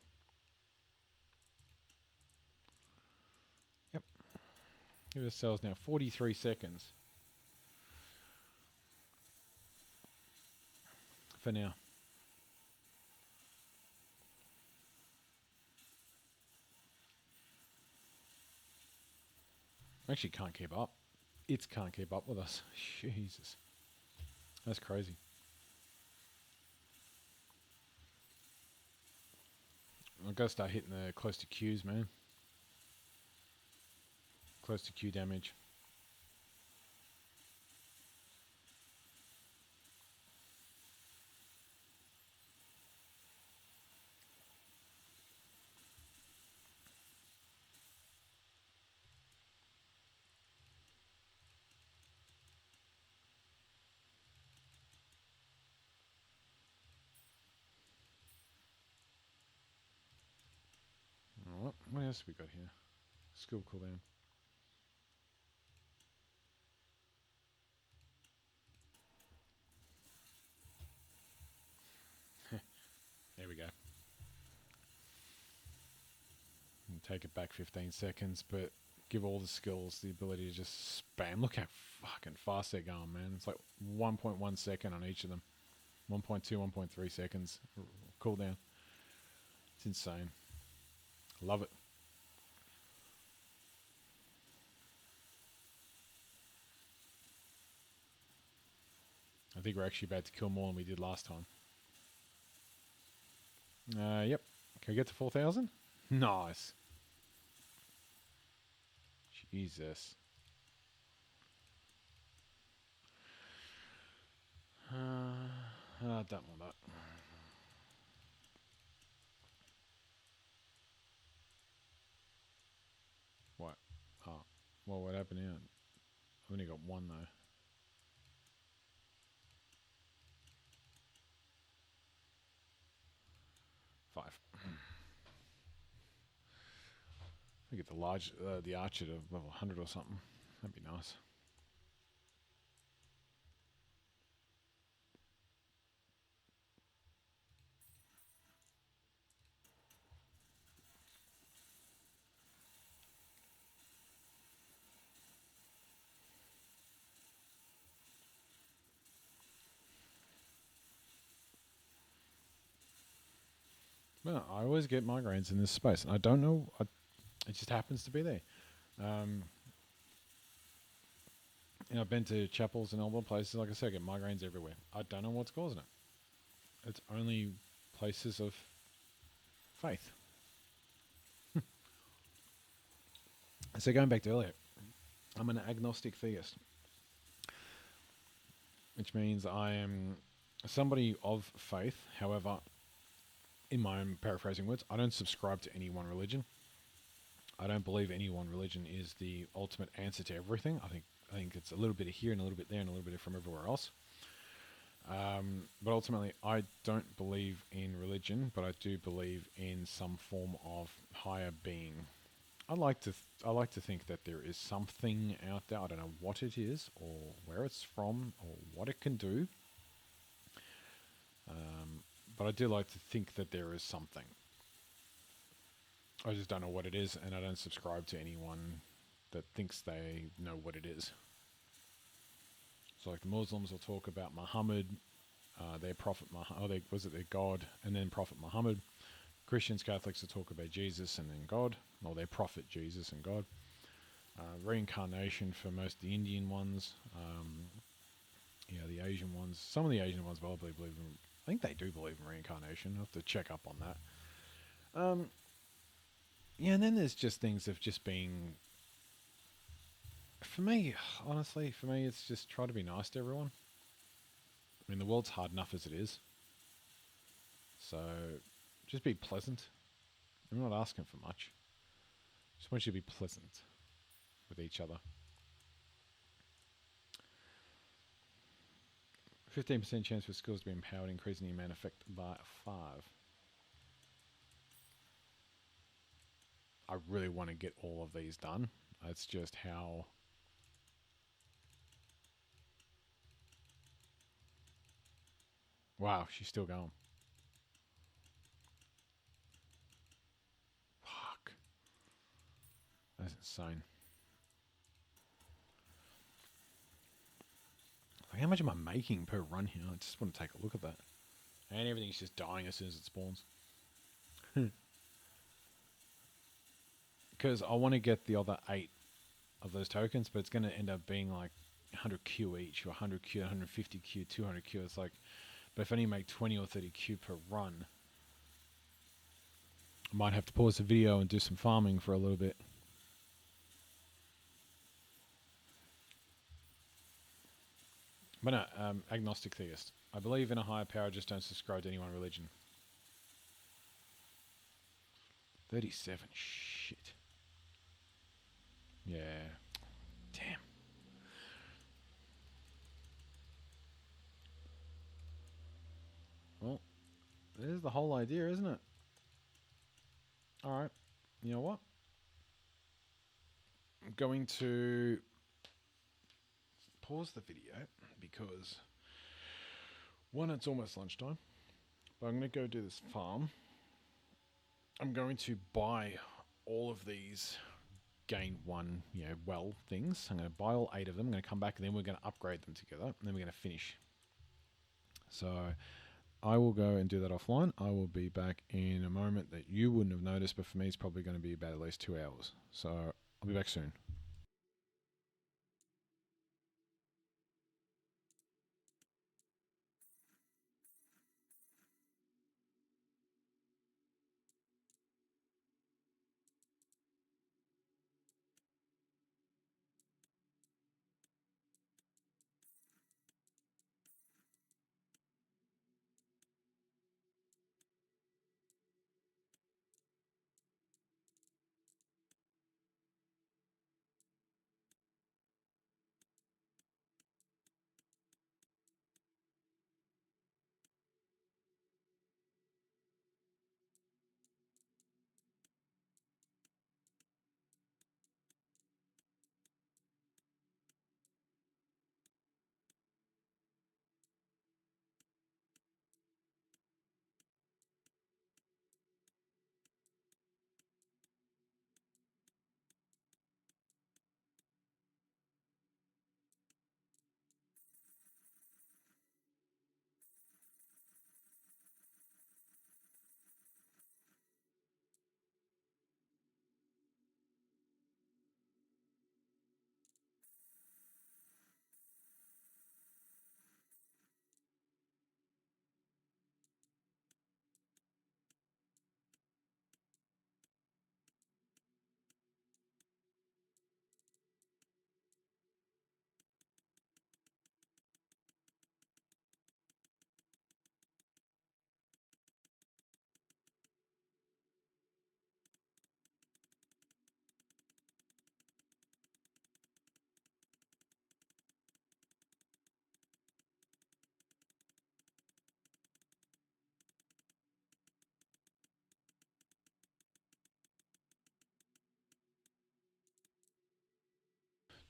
Speaker 1: Yep. Give ourselves now 43 seconds. For now. Actually can't keep up. It can't keep up with us. Jesus. That's crazy. I've got to start hitting the close to Qs, man. Close to Q damage. What else have we got here? Skill cooldown. There we go. And take it back 15 seconds, but give all the skills the ability to just spam. Look how fucking fast they're going, man. It's like 1.1 second on each of them. 1.2, 1.3 seconds cooldown. It's insane. Love it. I think we're actually about to kill more than we did last time. Yep. Can we get to 4,000? Nice. Jesus. I don't want that. What? Oh. Well, what happened here? I've only got one, though. 5. I get the archer to level 100 or something. That'd be nice. Well, I always get migraines in this space, and I don't know. It just happens to be there. I've been to chapels and all the places. Like I said, I get migraines everywhere. I don't know what's causing it. It's only places of faith. So going back to earlier, I'm an agnostic theist, which means I am somebody of faith. However, in my own paraphrasing words, I don't subscribe to any one religion. I don't believe any one religion is the ultimate answer to everything. I think it's a little bit of here and a little bit there and a little bit from everywhere else. But ultimately, I don't believe in religion, but I do believe in some form of higher being. I like to think that there is something out there. I don't know what it is, or where it's from, or what it can do. But I do like to think that there is something. I just don't know what it is, and I don't subscribe to anyone that thinks they know what it is. So, like the Muslims will talk about Muhammad, their prophet, their God, and then Prophet Muhammad. Christians, Catholics will talk about Jesus and then God, or their prophet Jesus and God. Reincarnation for most of the Indian ones. The Asian ones. Some of the Asian ones probably believe in. I think they do believe in reincarnation. I'll have to check up on that. And then there's just things of just being. For me, honestly, it's just try to be nice to everyone. I mean, the world's hard enough as it is. So, just be pleasant. I'm not asking for much. Just want you to be pleasant with each other. 15% chance for skills to be empowered, increasing the amount effect by 5. I really want to get all of these done. It's just how... Wow, she's still going. Fuck. That's insane. Like, how much am I making per run here? I just want to take a look at that. And everything's just dying as soon as it spawns. Because I want to get the other 8 of those tokens, but it's going to end up being like 100 Q each, or 100 Q, 150 Q, 200 Q. It's like, but if I only make 20 or 30 Q per run, I might have to pause the video and do some farming for a little bit. But no, agnostic theist. I believe in a higher power, just don't subscribe to any one religion. 37, shit. Yeah. Damn. Well, there's the whole idea, isn't it? Alright. You know what? I'm going to pause the video because, one, it's almost lunchtime, but I'm going to go do this farm. I'm going to buy all of these gain one, well things. I'm going to buy all 8 of them. I'm going to come back and then we're going to upgrade them together. And then we're going to finish. So I will go and do that offline. I will be back in a moment that you wouldn't have noticed, but for me it's probably going to be about at least 2 hours. So I'll be back soon.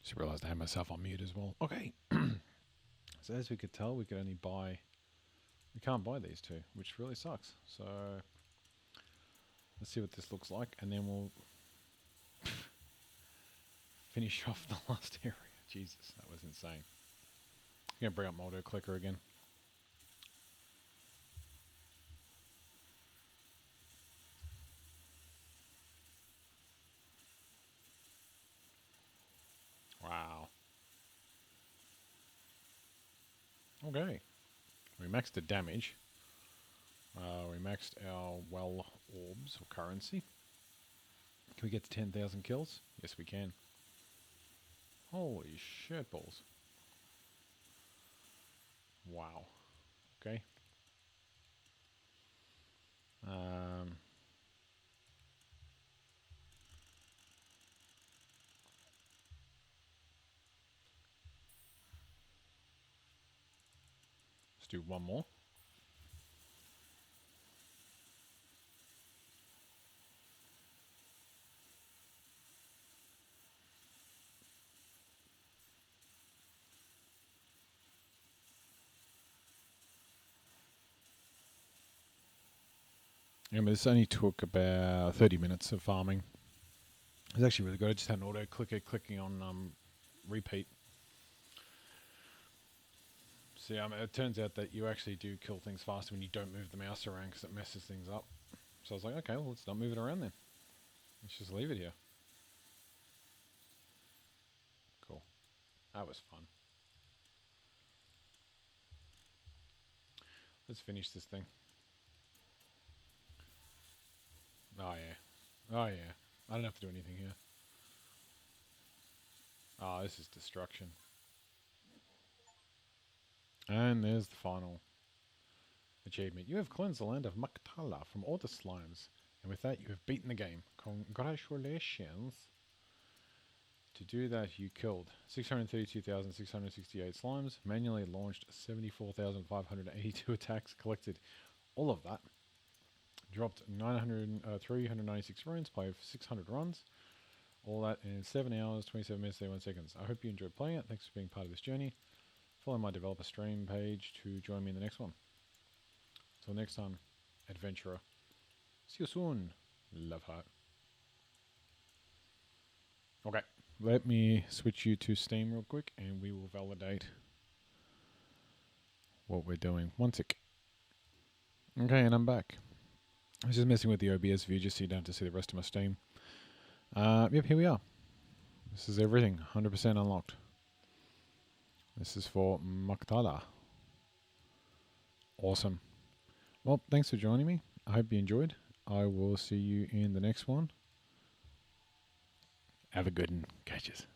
Speaker 1: Just realised I had myself on mute as well. Okay. So as we could tell, we could only buy... We can't buy these 2, which really sucks. So let's see what this looks like, and then we'll finish off the last area. Jesus, that was insane. I'm going to bring up my auto clicker again. Wow. Okay. We maxed the damage. We maxed our well orbs or currency. Can we get to 10,000 kills? Yes, we can. Holy shit balls. Wow. Okay. Let's do one more. Yeah, but this only took about 30 minutes of farming. It's actually really good. I just had an auto clicker clicking on repeat. See, it turns out that you actually do kill things faster when you don't move the mouse around because it messes things up. So I was like, okay, well, let's not move it around then. Let's just leave it here. Cool. That was fun. Let's finish this thing. Oh, yeah. Oh, yeah. I don't have to do anything here. Oh, this is destruction. And there's the final achievement. You have cleansed the land of Maktala from all the slimes. And with that, you have beaten the game. Congratulations. To do that, you killed 632,668 slimes, manually launched 74,582 attacks, collected all of that, dropped 396 runes, played 600 runs, all that in 7 hours, 27 minutes, 31 seconds. I hope you enjoyed playing it. Thanks for being part of this journey. Follow my developer stream page to join me in the next one. Until next time, adventurer. See you soon. Love heart. Okay, let me switch you to Steam real quick and we will validate what we're doing. One tick. Okay, and I'm back. I was just messing with the OBS view just so you don't have to see the rest of my Steam. Yep, here we are. This is everything, 100% unlocked. This is for Maktala. Awesome. Well, thanks for joining me. I hope you enjoyed. I will see you in the next one. Have a good one. Catches.